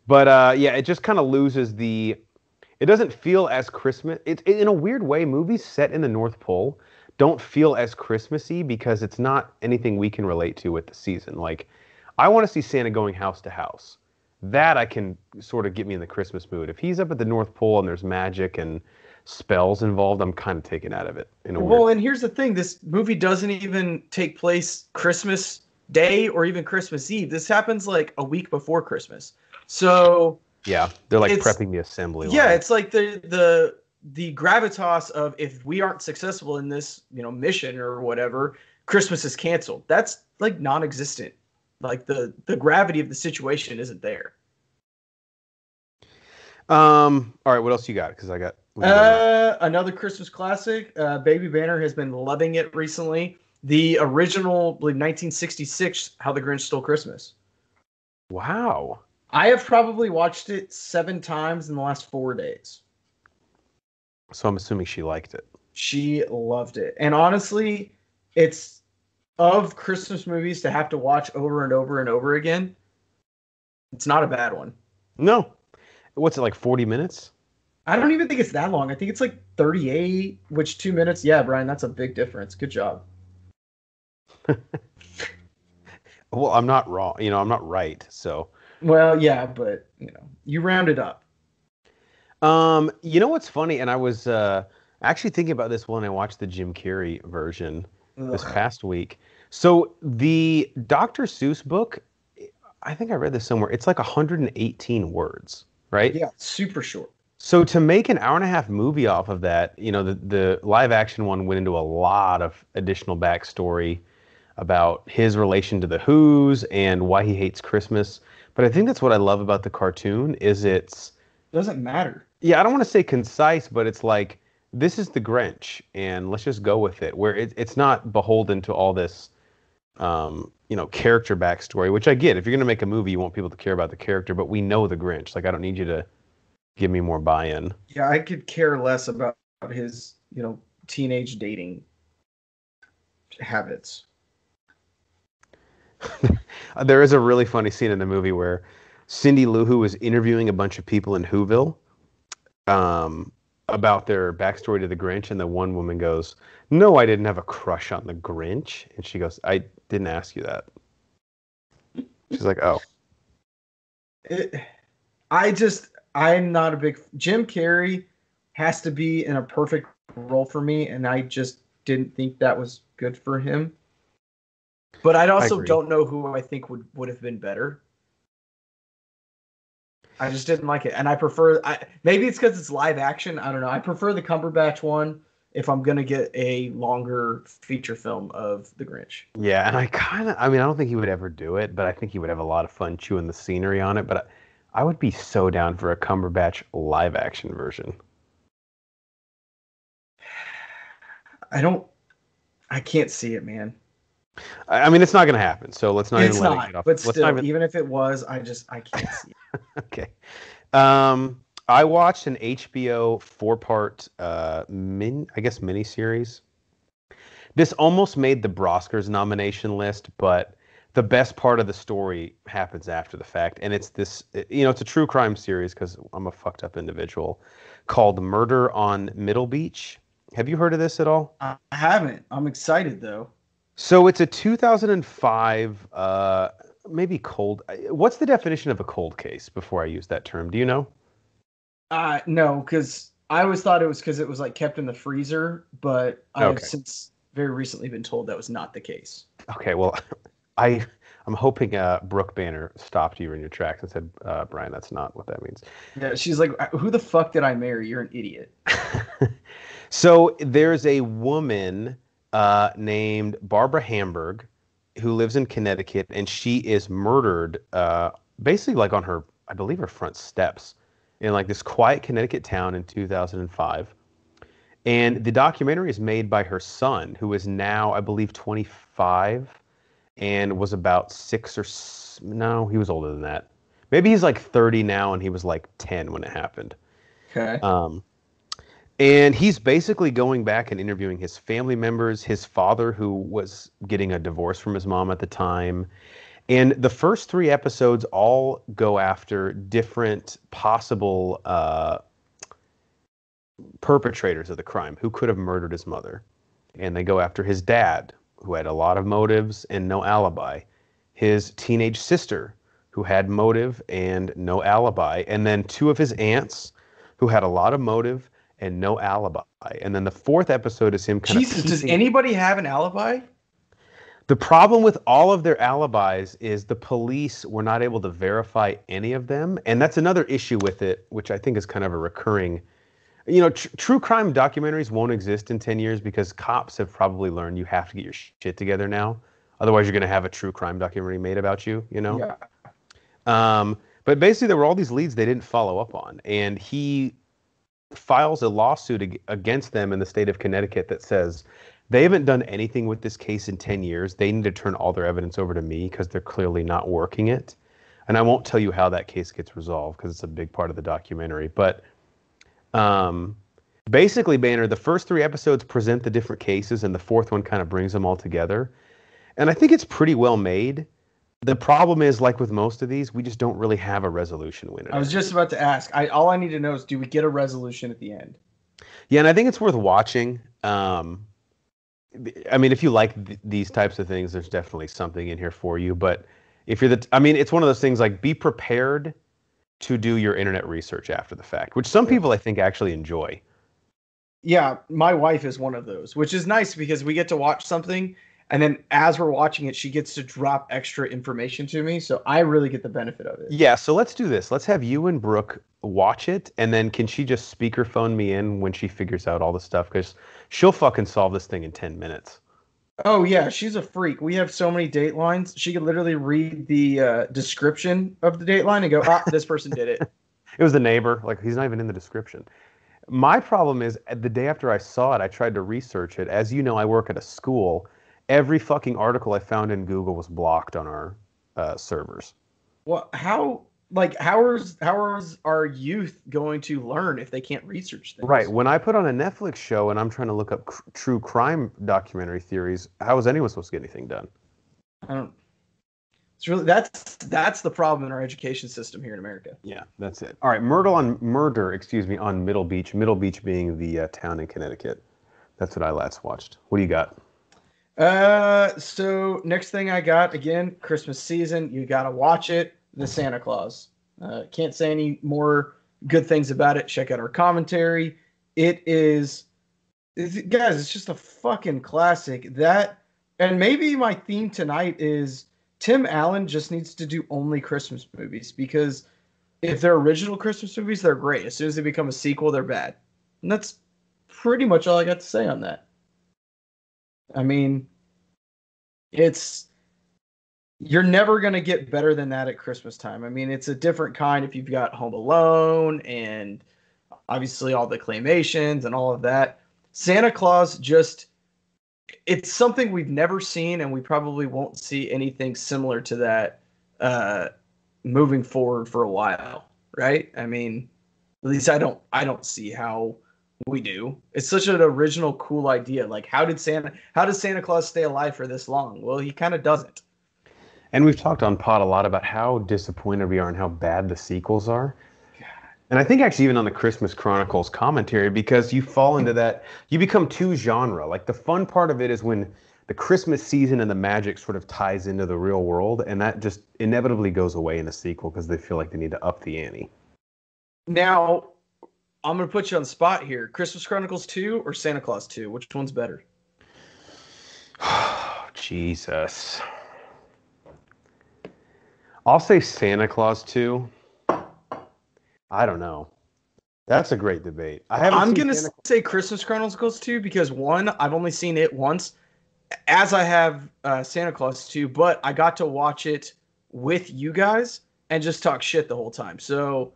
But yeah, it just kind of loses it doesn't feel as Christmas. In a weird way, movies set in the North Pole don't feel as Christmassy because it's not anything we can relate to with the season. Like, I want to see Santa going house to house. That I can sort of get me in the Christmas mood. If he's up at the North Pole and there's magic and spells involved, I'm kind of taken out of it. And here's the thing. This movie doesn't even take place Christmas Day or even Christmas Eve. This happens like a week before Christmas. So yeah, they're like prepping the assembly line. Yeah, it's like the gravitas of, if we aren't successful in this, mission or whatever, Christmas is canceled. That's like non-existent. Like the gravity of the situation isn't there. All right, what else you got? Because I got another Christmas classic. Baby Banner has been loving it recently. The original, I believe, 1966, How the Grinch Stole Christmas. Wow. I have probably watched it 7 times in the last 4 days. So I'm assuming she liked it. She loved it. And honestly, it's of Christmas movies to have to watch over and over and over again. It's not a bad one. No. What's it, like 40 minutes? I don't even think it's that long. I think it's like 38, which 2 minutes. Yeah, Brian, that's a big difference. Good job. Well, I'm not wrong. I'm not right. So. Well, yeah, but you rounded up. You know what's funny? And I was actually thinking about this when I watched the Jim Carrey version this past week. So the Dr. Seuss book, I think I read this somewhere. It's like 118 words, right? Yeah, super short. So to make an hour-and-a-half movie off of that, the live-action one went into a lot of additional backstory about his relation to the Who's and why he hates Christmas. But I think that's what I love about the cartoon is it's Doesn't matter. yeah, I don't want to say concise, but it's like this is the Grinch, and let's just go with it. Where it's not beholden to all this, character backstory, which I get. If you're gonna make a movie, you want people to care about the character, but we know the Grinch. Like I don't need you to give me more buy-in. Yeah, I could care less about his, teenage dating habits. There is a really funny scene in the movie where Cindy Lou Who is interviewing a bunch of people in Whoville about their backstory to the Grinch, and the one woman goes, "No, I didn't have a crush on the Grinch," and she goes, "I didn't ask you that." She's like, "Oh." I'm not a big Jim Carrey has to be in a perfect role for me, and I just didn't think that was good for him. But I also don't know who I think would have been better. I just didn't like it, and I prefer. Maybe it's because it's live action. I don't know. I prefer the Cumberbatch one if I'm gonna get a longer feature film of the Grinch. Yeah, and I don't think he would ever do it, but I think he would have a lot of fun chewing the scenery on it. But I would be so down for a Cumberbatch live action version. I can't see it, man. I mean, it's not going to happen. So let's not It's even let not, it get off. but still, even if it was, I can't see it. Okay. I watched an HBO 4-part miniseries. This almost made the Oscars nomination list, but the best part of the story happens after the fact, and it's this. It's a true crime series because I'm a fucked up individual, called Murder on Middle Beach. Have you heard of this at all? I haven't. I'm excited though. So it's a 2005, maybe cold. What's the definition of a cold case before I use that term? Do you know? No, because I always thought it was because it was like kept in the freezer, but I've since very recently been told that was not the case. Okay, well, I'm hoping Brooke Banner stopped you in your tracks and said, Brian, that's not what that means. Yeah, she's like, who the fuck did I marry? You're an idiot. So there's a woman named Barbara Hamburg who lives in Connecticut, and she is murdered basically like on her, I believe, her front steps in like this quiet Connecticut town in 2005. And the documentary is made by her son, who is now, I believe, 25 and was about no, he was older than that. Maybe he's like 30 now, and he was like 10 when it happened. Okay. And he's basically going back and interviewing his family members, his father, who was getting a divorce from his mom at the time. And the first 3 episodes all go after different possible perpetrators of the crime who could have murdered his mother. And they go after his dad, who had a lot of motives and no alibi. His teenage sister, who had motive and no alibi. And then 2 of his aunts, who had a lot of motive and no alibi. And then the 4th episode is him kind of Jesus, does anybody have an alibi? The problem with all of their alibis is the police were not able to verify any of them. And that's another issue with it, which I think is kind of a recurring, true crime documentaries won't exist in 10 years because cops have probably learned you have to get your shit together now. Otherwise, you're going to have a true crime documentary made about you, Yeah. But basically, there were all these leads they didn't follow up on. And he files a lawsuit against them in the state of Connecticut that says they haven't done anything with this case in 10 years. They need to turn all their evidence over to me because they're clearly not working it. And I won't tell you how that case gets resolved because it's a big part of the documentary. But basically, Banner, the first 3 episodes present the different cases, and the 4th one kind of brings them all together. And I think it's pretty well made. The problem is, like with most of these, we just don't really have a resolution when it I was just about to ask. All I need to know is, do we get a resolution at the end? Yeah, and I think it's worth watching. I mean, if you like these types of things, there's definitely something in here for you. But if you're it's one of those things like be prepared to do your internet research after the fact, which some people I think actually enjoy. Yeah, my wife is one of those, which is nice because we get to watch something, and then as we're watching it, she gets to drop extra information to me, so I really get the benefit of it. Yeah, so let's do this. Let's have you and Brooke watch it, and then can she just speakerphone me in when she figures out all the stuff? Because she'll fucking solve this thing in 10 minutes. Oh yeah, she's a freak. We have so many Datelines. She could literally read the description of the Dateline and go, "Ah, this person did it." It was the neighbor. Like, he's not even in the description. My problem is, the day after I saw it, I tried to research it. As you know, I work at a school. Every fucking article I found in Google was blocked on our servers. Well, how is our youth going to learn if they can't research Right. things? When I put on a Netflix show and I'm trying to look up true crime documentary theories, how is anyone supposed to get anything done? I don't. It's really that's the problem in our education system here in America. Yeah, that's it. All right, murder, excuse me, on Middle Beach. Middle Beach being the town in Connecticut. That's what I last watched. What do you got? So next thing I got, again, Christmas season. You gotta watch it. The Santa Claus. Can't say any more good things about it. Check out our commentary. Guys, it's just a fucking classic. And maybe my theme tonight is Tim Allen just needs to do only Christmas movies, because if they're original Christmas movies, they're great. As soon as they become a sequel, they're bad. And that's pretty much all I got to say on that. I mean, you're never going to get better than that at Christmas time. I mean, it's a different kind if you've got Home Alone and obviously all the claymations and all of that. Santa Claus it's something we've never seen, and we probably won't see anything similar to that moving forward for a while, right? I mean, at least I don't see how we do. It's such an original, cool idea. Like, how does Santa Claus stay alive for this long? Well, he kind of doesn't. And we've talked on pod a lot about how disappointed we are and how bad the sequels are. And I think actually even on the Christmas Chronicles commentary, because you fall into that, you become too genre. Like, the fun part of it is when the Christmas season and the magic sort of ties into the real world, and that just inevitably goes away in a sequel because they feel like they need to up the ante. Now, I'm going to put you on the spot here. Christmas Chronicles 2 or Santa Claus 2? Which one's better? Jesus. I'll say Santa Claus 2. I don't know. That's a great debate. I'm going to say Christmas Chronicles 2 because, one, I've only seen it once, as I have Santa Claus 2, but I got to watch it with you guys and just talk shit the whole time. So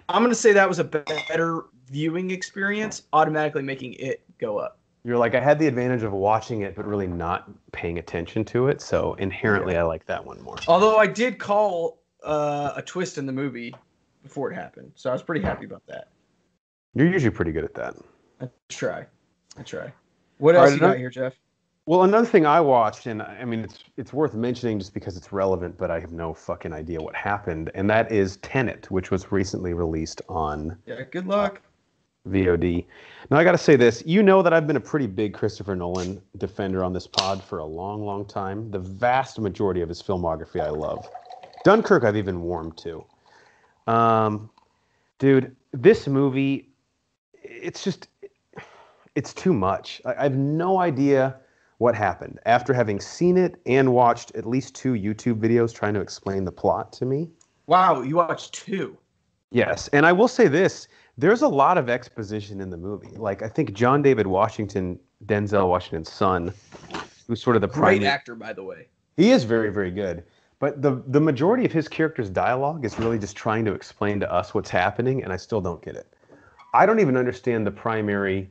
I'm going to say that was a better viewing experience, automatically making it go up. You're like, I had the advantage of watching it, but really not paying attention to it. So inherently, I like that one more. Although I did call a twist in the movie before it happened, so I was pretty happy about that. You're usually pretty good at that. I try. What else you got here, Jeff? Well, another thing I watched, and I mean, it's worth mentioning just because it's relevant, but I have no fucking idea what happened, and that is Tenet, which was recently released on good luck. VOD. Now, I got to say this. You know that I've been a pretty big Christopher Nolan defender on this pod for a long, long time. The vast majority of his filmography I love. Dunkirk I've even warmed to. Dude, this movie, it's too much. I have no idea what happened. After having seen it and watched at least 2 YouTube videos trying to explain the plot to me. Wow, you watched 2? Yes, and I will say this. There's a lot of exposition in the movie. Like, I think John David Washington, Denzel Washington's son, who's sort of the great actor, by the way. He is very, very good. But the majority of his character's dialogue is really just trying to explain to us what's happening, and I still don't get it. I don't even understand the primary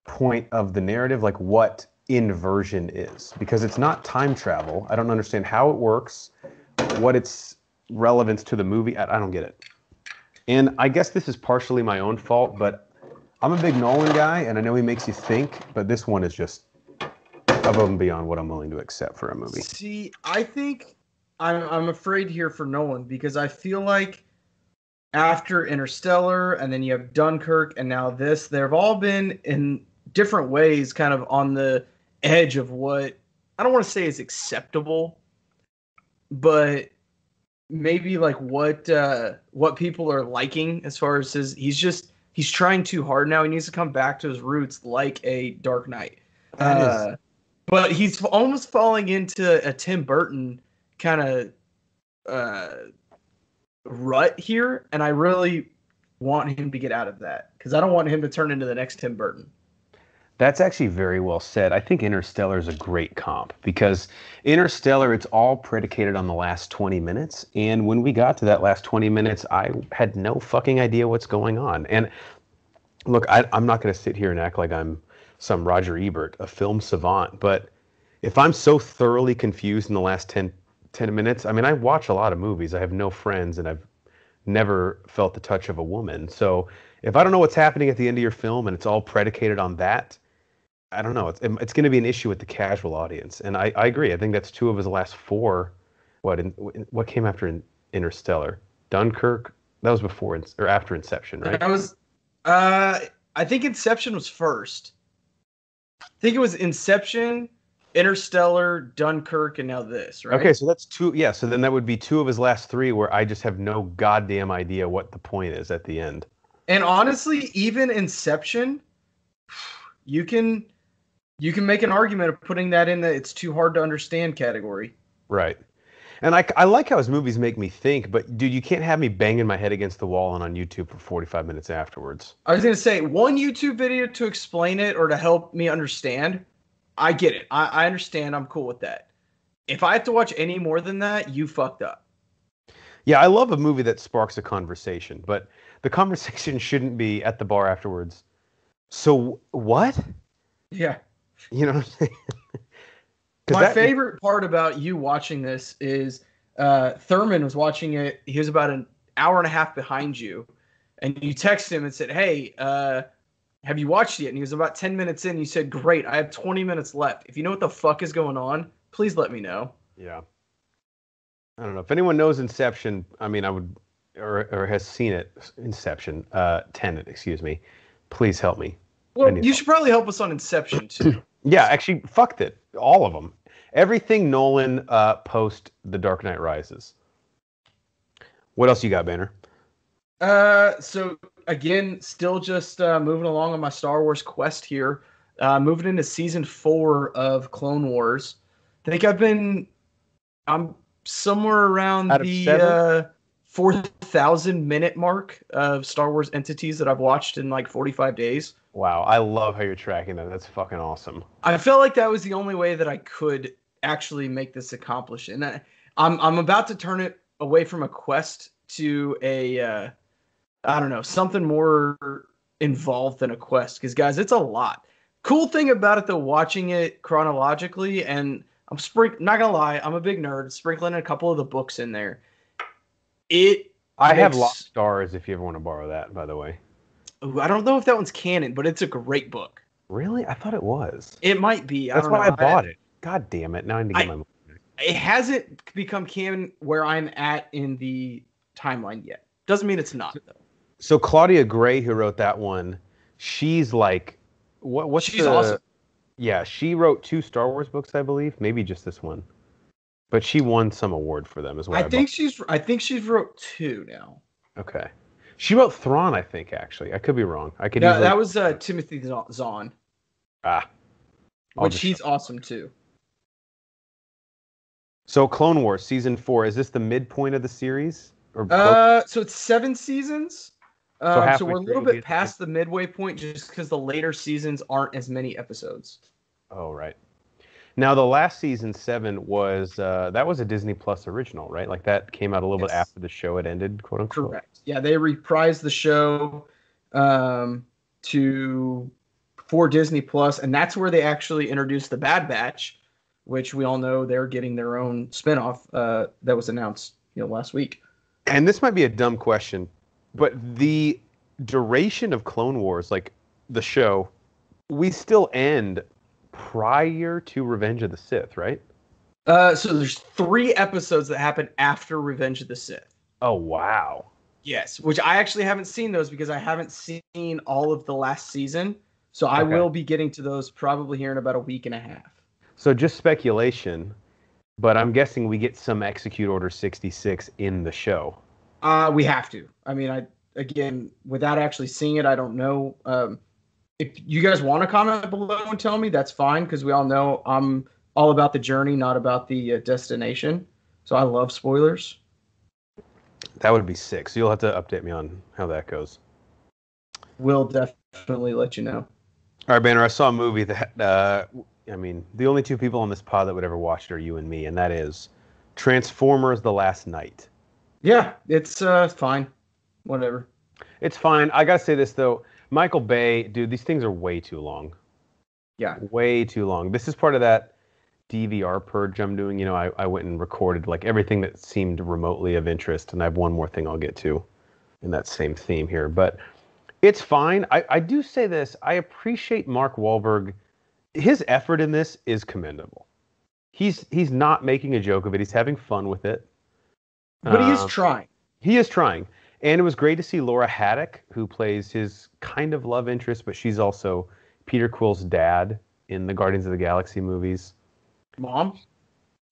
point of the narrative, like what inversion is, because it's not time travel. I don't understand how it works, what its relevance to the movie. I don't get it. And I guess this is partially my own fault, but I'm a big Nolan guy, and I know he makes you think, but this one is just above and beyond what I'm willing to accept for a movie. See, I think I'm afraid here for Nolan, because I feel like after Interstellar, and then you have Dunkirk, and now this, they've all been in different ways kind of on the edge of what I don't want to say is acceptable, but maybe like what people are liking as far as he's trying too hard now. He needs to come back to his roots like a Dark Knight. But he's almost falling into a Tim Burton kind of rut here, and I really want him to get out of that, because I don't want him to turn into the next Tim Burton. That's actually very well said. I think Interstellar is a great comp because Interstellar, it's all predicated on the last 20 minutes. And when we got to that last 20 minutes, I had no fucking idea what's going on. And look, I'm not going to sit here and act like I'm some Roger Ebert, a film savant. But if I'm so thoroughly confused in the last 10 minutes, I mean, I watch a lot of movies. I have no friends and I've never felt the touch of a woman. So if I don't know what's happening at the end of your film and it's all predicated on that, I don't know. It's going to be an issue with the casual audience, and I agree. I think that's two of his last four. What came after Interstellar? Dunkirk. That was before or after Inception, right? That was. I think Inception was first. I think it was Inception, Interstellar, Dunkirk, and now this, right? Okay, so that's two. Yeah, so then that would be two of his last three where I just have no goddamn idea what the point is at the end. And honestly, even Inception, you can make an argument of putting that in the it's too hard to understand category. Right. And I like how his movies make me think, but dude, you can't have me banging my head against the wall and on YouTube for 45 minutes afterwards. I was going to say, one YouTube video to explain it or to help me understand, I get it. I understand. I'm cool with that. If I have to watch any more than that, you fucked up. Yeah, I love a movie that sparks a conversation, but the conversation shouldn't be at the bar afterwards. So what? Yeah. You know what I'm saying? My favorite part about you watching this is Thurman was watching it. He was about an hour and a half behind you. And you texted him and said, hey, have you watched it? And he was about 10 minutes in. You said, great, I have 20 minutes left. If you know what the fuck is going on, please let me know. Yeah. I don't know. If anyone knows Inception, I mean, I would, or has seen it, Inception, Tenet, excuse me, please help me. Well, you should probably help us on Inception, too. Yeah, actually, fucked it. All of them. Everything Nolan post The Dark Knight Rises. What else you got, Banner? So, again, still just moving along on my Star Wars quest here. Moving into Season 4 of Clone Wars. I think I'm somewhere around the 4,000 minute mark of Star Wars entities that I've watched in like 45 days. Wow, I love how you're tracking that. That's fucking awesome. I felt like that was the only way that I could actually make this accomplish. And I'm about to turn it away from a quest to a, I don't know, something more involved than a quest. Because, guys, it's a lot. Cool thing about it, though, watching it chronologically, and I'm not going to lie, I'm a big nerd, sprinkling a couple of the books in there. I have Lost Stars if you ever want to borrow that, by the way. I don't know if that one's canon, but it's a great book. Really? I thought it was. It might be. That's why I bought it. God damn it. Now I need to get my money back. It hasn't become canon where I'm at in the timeline yet. Doesn't mean it's not, though. So Claudia Gray, who wrote that one, she's like... She's awesome. Yeah, she wrote 2 Star Wars books, I believe. Maybe just this one. But she won some award for them as well. I think she's wrote 2 now. Okay. She wrote Thrawn, I think, actually. I could be wrong. That was Timothy Zahn. Which he's awesome, too. So Clone Wars Season 4, is this the midpoint of the series? So it's 7 seasons. So we're a little bit past the midway point just because the later seasons aren't as many episodes. Oh, right. Now, the last season, 7, was that was a Disney Plus original, right? Like that came out a little bit after the show had ended, quote unquote. Correct. Yeah, they reprised the show for Disney Plus, and that's where they actually introduced the Bad Batch, which we all know they're getting their own spinoff that was announced, last week. And this might be a dumb question, but the duration of Clone Wars, like the show, we still end prior to Revenge of the Sith, right? So there's 3 episodes that happen after Revenge of the Sith. Oh, wow. Yes, which I actually haven't seen those because I haven't seen all of the last season. So I will be getting to those probably here in about a week and a half. So just speculation, but I'm guessing we get some Execute Order 66 in the show. We have to. I mean, again, without actually seeing it, I don't know. If you guys want to comment below and tell me, that's fine, because we all know I'm all about the journey, not about the destination. So I love spoilers. That would be sick. So you'll have to update me on how that goes. We'll definitely let you know. All right, Banner, I saw a movie that, I mean, the only two people on this pod that would ever watch it are you and me, and that is Transformers: The Last Knight. Yeah, it's fine. Whatever. It's fine. I gotta say this, though. Michael Bay, dude, these things are way too long. Yeah. Way too long. This is part of that DVR purge I'm doing. You know, I went and recorded like everything that seemed remotely of interest, and I have one more thing I'll get to in that same theme here. But it's fine. I do say this. I appreciate Mark Wahlberg. His effort in this is commendable. He's not making a joke of it. He's having fun with it. But he is trying. He is trying. And it was great to see Laura Haddock, who plays his kind of love interest, but she's also Peter Quill's dad in the Guardians of the Galaxy movies. Mom?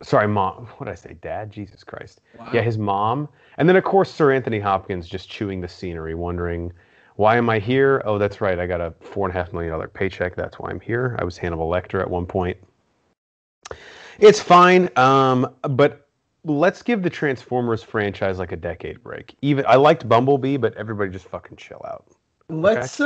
Sorry, mom. What did I say? Dad? Jesus Christ. Wow. Yeah, his mom. And then, of course, Sir Anthony Hopkins just chewing the scenery, wondering, why am I here? Oh, that's right. I got a $4.5 million paycheck. That's why I'm here. I was Hannibal Lecter at one point. It's fine, but let's give the Transformers franchise like a decade break. Even I liked Bumblebee, but everybody just fucking chill out. Let's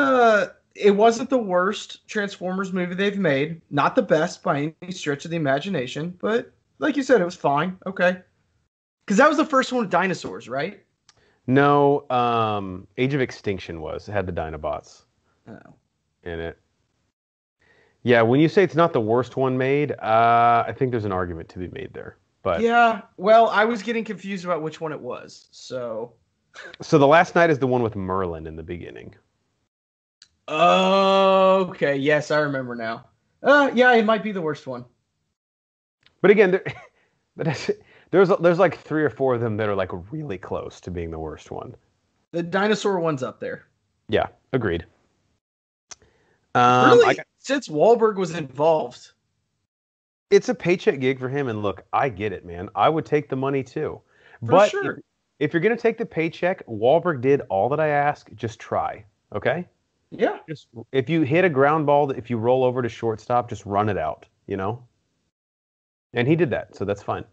it wasn't the worst Transformers movie they've made. Not the best by any stretch of the imagination, but like you said, it was fine. Okay. Because that was the first one with dinosaurs, right? No, Age of Extinction was. It had the Dinobots in it. Yeah, when you say it's not the worst one made, I think there's an argument to be made there. But yeah, well, I was getting confused about which one it was. So The Last Knight is the one with Merlin in the beginning. Okay, yes, I remember now. Yeah, it might be the worst one. But again, there's like 3 or 4 of them that are like really close to being the worst one. The dinosaur one's up there. Yeah, agreed. Really? Since Wahlberg was involved. It's a paycheck gig for him, and look, I get it, man. I would take the money too. For sure. If you're going to take the paycheck, Wahlberg did all that I ask. Just try, okay? Yeah. Just if you hit a ground ball, if you roll over to shortstop, just run it out, you know? And he did that, so that's fine.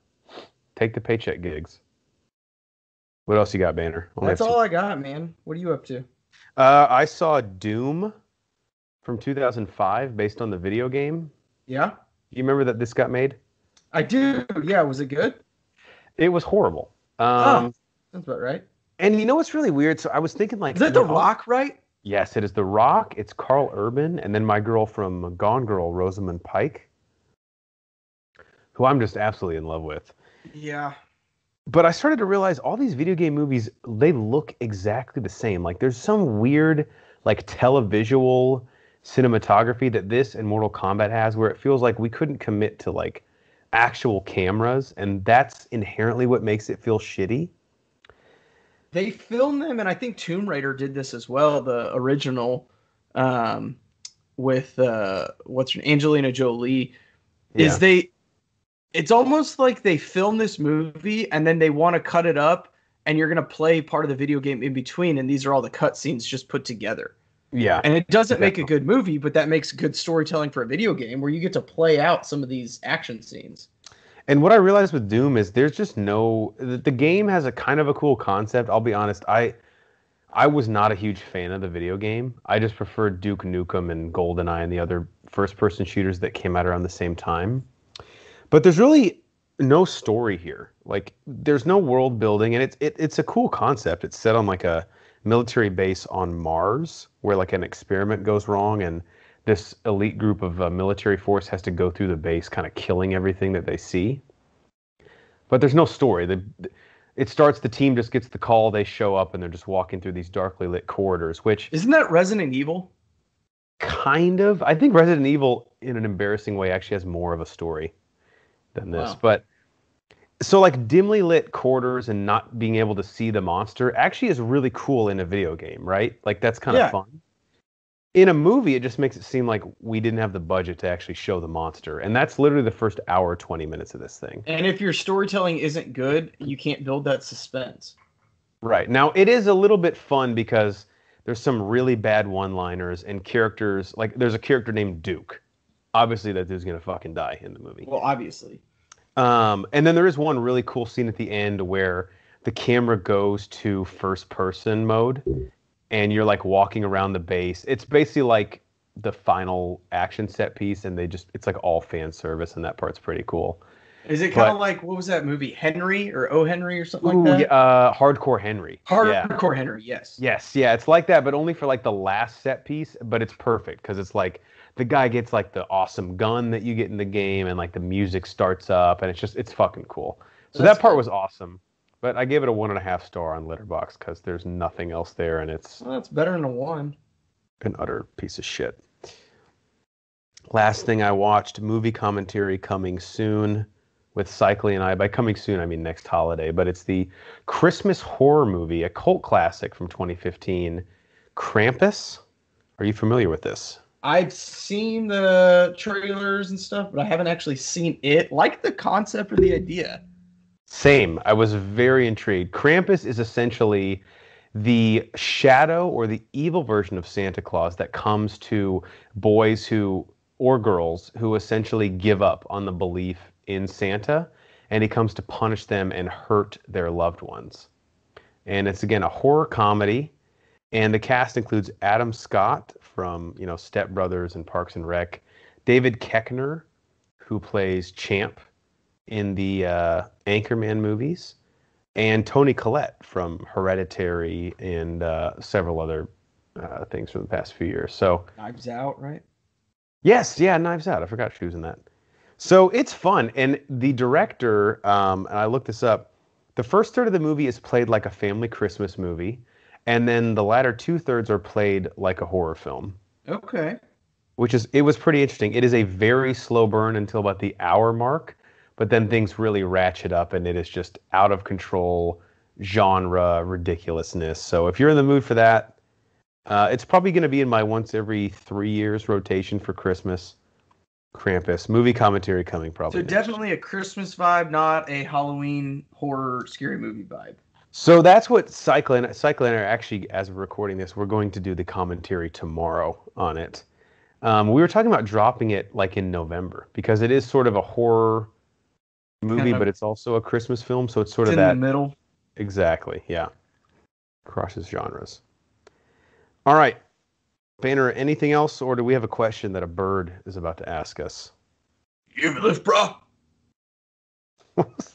Take the paycheck gigs. What else you got, Banner? That's all I got, man. What are you up to? I saw Doom from 2005 based on the video game. Yeah? You remember that this got made? I do. Yeah, was it good? It was horrible. Sounds about right. And you know what's really weird? So I was thinking like... Is that The Rock, right? Yes, it is The Rock. It's Carl Urban. And then my girl from Gone Girl, Rosamund Pike, who I'm just absolutely in love with. Yeah. But I started to realize all these video game movies, they look exactly the same. Like there's some weird like televisual cinematography that this and Mortal Kombat has where it feels like we couldn't commit to like actual cameras, and that's inherently what makes it feel shitty. They filmed them, and I think Tomb Raider did this as well, the original with Angelina Jolie. Yeah. It's almost like they filmed this movie and then they want to cut it up and you're going to play part of the video game in between, and these are all the cutscenes just put together. Yeah. And it doesn't make a good movie, but that makes good storytelling for a video game where you get to play out some of these action scenes. And what I realized with Doom is there's just the game has a kind of a cool concept. I'll be honest, I was not a huge fan of the video game. I just preferred Duke Nukem and GoldenEye and the other first-person shooters that came out around the same time. But there's really no story here. Like, there's no world building, and it's a cool concept. It's set on like a military base on Mars where like an experiment goes wrong, and this elite group of military force has to go through the base kind of killing everything that they see. But there's no story. It starts, the team just gets the call, they show up, and they're just walking through these darkly lit corridors, which... Isn't that Resident Evil? Kind of. I think Resident Evil, in an embarrassing way, actually has more of a story than this. Wow. But so like dimly lit corridors and not being able to see the monster actually is really cool in a video game, right? Like that's kind of fun. In a movie, it just makes it seem like we didn't have the budget to actually show the monster. And that's literally the first hour, 20 minutes of this thing. And if your storytelling isn't good, you can't build that suspense. Right. Now, it is a little bit fun because there's some really bad one-liners and characters. Like, there's a character named Duke. Obviously, that dude's going to fucking die in the movie. Well, obviously. And then there is one really cool scene at the end where the camera goes to first-person mode. And you're like walking around the base. It's basically like the final action set piece, and it's like all fan service, and that part's pretty cool. Is it kind of like, what was that movie, Henry or O. Henry or something like that? Yeah, Hardcore Henry. Hardcore Henry, yes. Yes, yeah, it's like that, but only for like the last set piece. But it's perfect because it's like the guy gets like the awesome gun that you get in the game, and like the music starts up, and it's fucking cool. So that part was awesome. But I gave it a 1.5 star on Letterboxd because there's nothing else there, and it's that's better than a 1. An utter piece of shit. Last thing I watched, movie commentary coming soon with Cycling and I. By coming soon, I mean next holiday. But it's the Christmas horror movie, a cult classic from 2015, Krampus. Are you familiar with this? I've seen the trailers and stuff, but I haven't actually seen it. Like the concept or the idea. Same. I was very intrigued. Krampus is essentially the shadow or the evil version of Santa Claus that comes to boys or girls who essentially give up on the belief in Santa, and he comes to punish them and hurt their loved ones. And it's, again, a horror comedy, and the cast includes Adam Scott from, Step Brothers and Parks and Rec, David Koechner, who plays Champ in the Anchorman movies, and Toni Collette from Hereditary and several other things from the past few years. So Knives Out, right? Yes, yeah, Knives Out. I forgot she was in that. So it's fun, and the director, and I looked this up, the first third of the movie is played like a family Christmas movie, and then the latter 2/3 are played like a horror film. Okay. It was pretty interesting. It is a very slow burn until about the hour mark, but then things really ratchet up, and it is just out of control genre ridiculousness. So if you're in the mood for that, it's probably going to be in my once every 3 years rotation for Christmas. Krampus. Movie commentary coming probably. So definitely a Christmas vibe, not a Halloween horror scary movie vibe. So that's what Cycling are actually, as we're recording this, we're going to do the commentary tomorrow on it. We were talking about dropping it like in November because it is sort of a horror movie, but it's also a Christmas film, so it's sort of that in the middle. Exactly, yeah. Crosses genres. All right. Banner, anything else, or do we have a question that a bird is about to ask us? You have a lift, bro? Was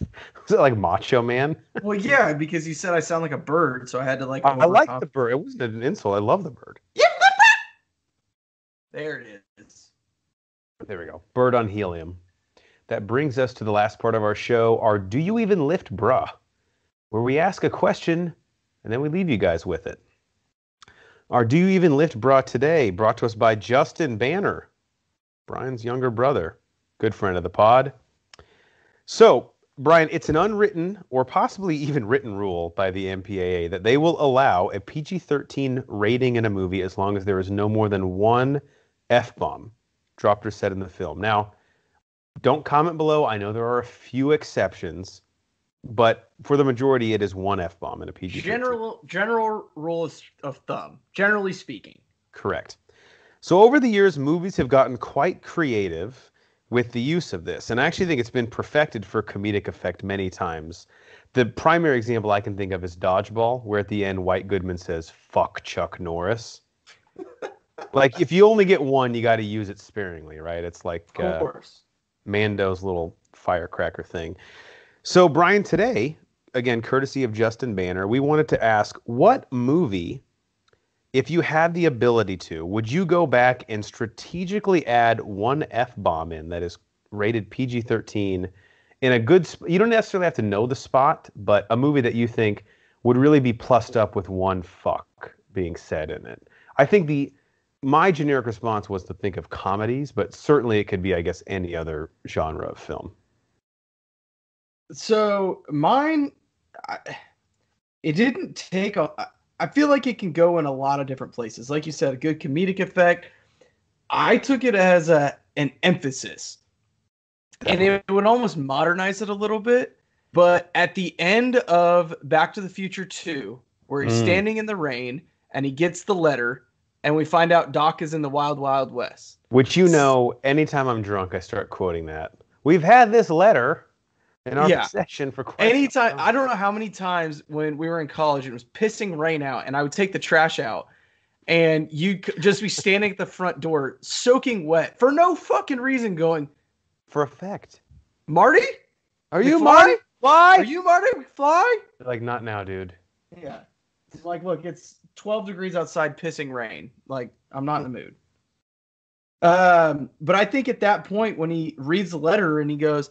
it like Macho Man? Well, yeah, because you said I sound like a bird, so I had to like. I like the bird. It wasn't an insult. I love the bird. There it is. There we go. Bird on helium. That brings us to the last part of our show, our Do You Even Lift Bruh? Where we ask a question, and then we leave you guys with it. Our Do You Even Lift Bruh today, brought to us by Justin Banner, Brian's younger brother, good friend of the pod. So, Brian, it's an unwritten or possibly even written rule by the MPAA that they will allow a PG-13 rating in a movie as long as there is no more than one F-bomb dropped or said in the film. Now, don't comment below. I know there are a few exceptions, but for the majority, it is one F-bomb in a PG-13. General rule of thumb, generally speaking. Correct. So over the years, movies have gotten quite creative with the use of this. And I actually think it's been perfected for comedic effect many times. The primary example I can think of is Dodgeball, where at the end, White Goodman says, "Fuck Chuck Norris." Like, if you only get one, you got to use it sparingly, right? It's like Mando's little firecracker thing. So, Brian, today, again, courtesy of Justin Banner, we wanted to ask, what movie, if you had the ability to, would you go back and strategically add one F-bomb in that is rated PG-13 in a good you don't necessarily have to know the spot, but a movie that you think would really be plussed up with one fuck being said in it? I think my generic response was to think of comedies, but certainly it could be, I guess, any other genre of film. So mine, it didn't take I feel like it can go in a lot of different places. Like you said, a good comedic effect. I took it as an emphasis. Definitely. And it would almost modernize it a little bit. But at the end of Back to the Future 2, where he's standing in the rain and he gets the letter, and we find out Doc is in the Wild Wild West. Which, anytime I'm drunk, I start quoting that. We've had this letter in our possession for quite anytime. I don't know how many times when we were in college, it was pissing rain out, and I would take the trash out, and you could just be standing at the front door, soaking wet for no fucking reason, going, For effect. Marty? Are you McFly? Marty? Fly? Are you Marty McFly? Like, not now, dude. Yeah. It's like, look, it's 12 degrees outside, pissing rain. Like, I'm not in the mood. But I think at that point, when he reads the letter and he goes,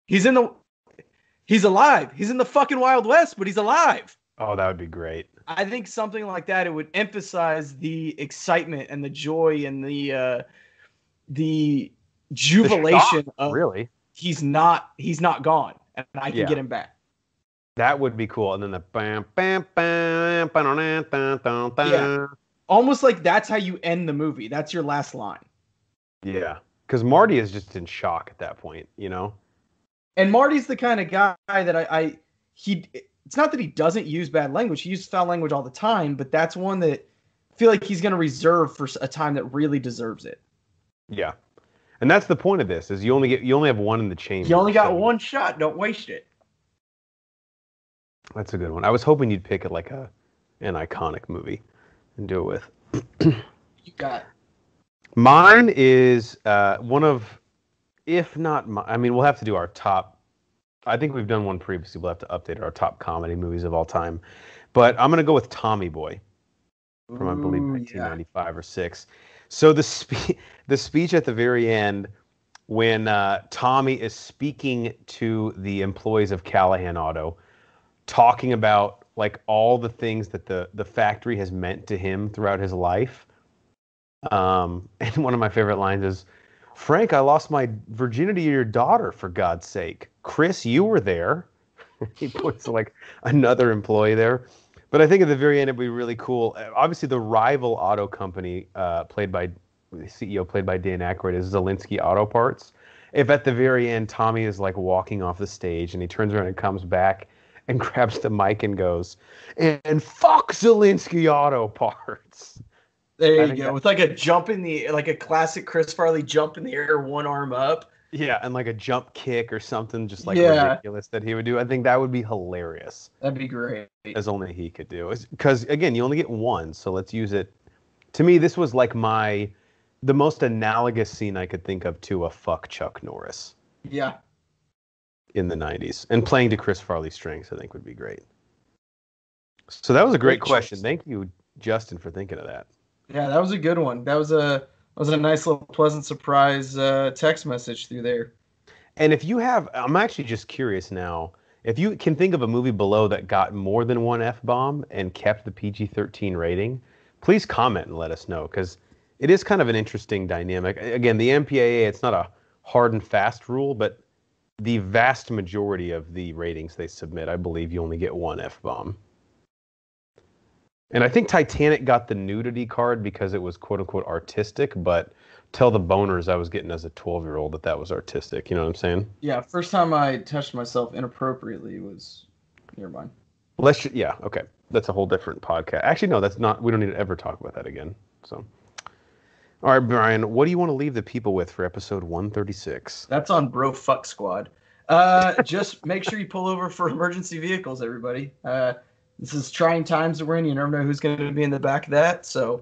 he's alive. He's in the fucking Wild West, but he's alive. Oh, that would be great. I think something like that, it would emphasize the excitement and the joy and the jubilation of really. He's not gone, and I can get him back. That would be cool. And then the bam bam bam bam. Yeah. Almost like that's how you end the movie. That's your last line. Yeah, because Marty is just in shock at that point, you know. And Marty's the kind of guy that it's not that he doesn't use bad language. He uses foul language all the time, but that's one that I feel like he's going to reserve for a time that really deserves it. Yeah. And that's the point of this, is you only have one in the chamber. You only got one shot. Don't waste it. That's a good one. I was hoping you'd pick it like an iconic movie and do it with. You got it. Mine is one of, if not, we'll have to do our top. I think we've done one previously. We'll have to update our top comedy movies of all time. But I'm going to go with Tommy Boy from, I believe, 1995 or 6. So the speech at the very end when Tommy is speaking to the employees of Callahan Auto, talking about like all the things that the factory has meant to him throughout his life. And one of my favorite lines is, "Frank, I lost my virginity to your daughter, for God's sake. Chris, you were there." He puts like another employee there. But I think at the very end, it'd be really cool. Obviously, the rival auto company, the CEO played by Dan Aykroyd, is Zelinsky Auto Parts. If at the very end, Tommy is like walking off the stage and he turns around and comes back and grabs the mic and goes, "And fuck Zelinsky Auto Parts." There you go. With like a jump in the, like a classic Chris Farley jump in the air, one arm up. Yeah, and like a jump kick or something just like ridiculous that he would do. I think that would be hilarious. That'd be great. As only he could do. Because, again, you only get one, so let's use it. To me, this was like the most analogous scene I could think of to a fuck Chuck Norris. Yeah. In the 90s. And playing to Chris Farley's strengths, I think, would be great. So that was a great question. Thank you, Justin, for thinking of that. Yeah, that was a good one. That was a nice little pleasant surprise text message through there. And if you have, I'm actually just curious now, if you can think of a movie below that got more than one F-bomb and kept the PG-13 rating, please comment and let us know, because it is kind of an interesting dynamic. Again, the MPAA, it's not a hard and fast rule, but the vast majority of the ratings they submit, I believe you only get one F-bomb. And I think Titanic got the nudity card because it was quote-unquote artistic, but tell the boners I was getting as a 12-year-old that was artistic. You know what I'm saying? Yeah, first time I touched myself inappropriately was near mine. Yeah, okay. That's a whole different podcast. Actually, no, that's not. We don't need to ever talk about that again. So, all right, Brian, what do you want to leave the people with for episode 136? That's on Bro Fuck Squad. Just make sure you pull over for emergency vehicles, everybody. This is trying times that we're in. You never know who's going to be in the back of that. So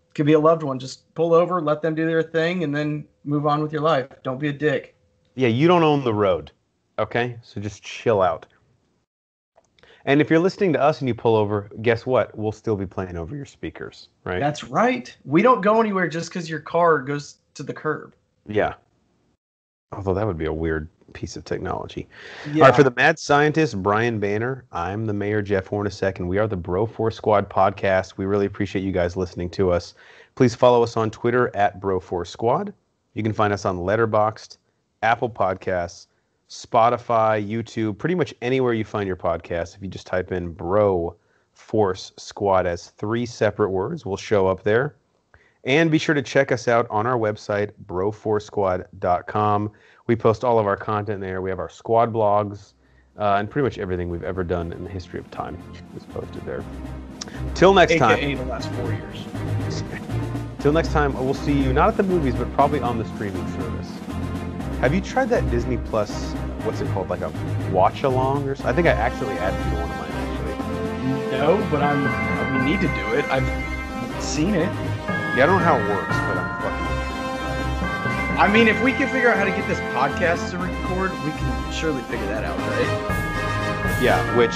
it could be a loved one. Just pull over, let them do their thing, and then move on with your life. Don't be a dick. Yeah, you don't own the road. Okay? So just chill out. And if you're listening to us and you pull over, guess what? We'll still be playing over your speakers, right? That's right. We don't go anywhere just because your car goes to the curb. Yeah. Although that would be a weird piece of technology. Yeah. All right, for the mad scientist, Brian Banner, I'm the mayor, Jeff Hornacek, and we are the Bro Force Squad podcast. We really appreciate you guys listening to us. Please follow us on Twitter at Bro Force Squad. You can find us on Letterboxd, Apple Podcasts, Spotify, YouTube, pretty much anywhere you find your podcast. If you just type in Bro Force Squad as 3 separate words, we'll show up there. And be sure to check us out on our website, broforcesquad.com. We post all of our content there. We have our squad blogs, and pretty much everything we've ever done in the history of time is posted there. Till next time. AKA the last 4 years. Till next time, we'll see you not at the movies, but probably on the streaming service. Have you tried that Disney Plus, what's it called, like a watch-along or something? I think I accidentally added you to one of mine, actually. No, but we need to do it. seen it. Yeah, I don't know how it works, but I'm fucking. I mean, if we can figure out how to get this podcast to record, we can surely figure that out, right? Yeah, which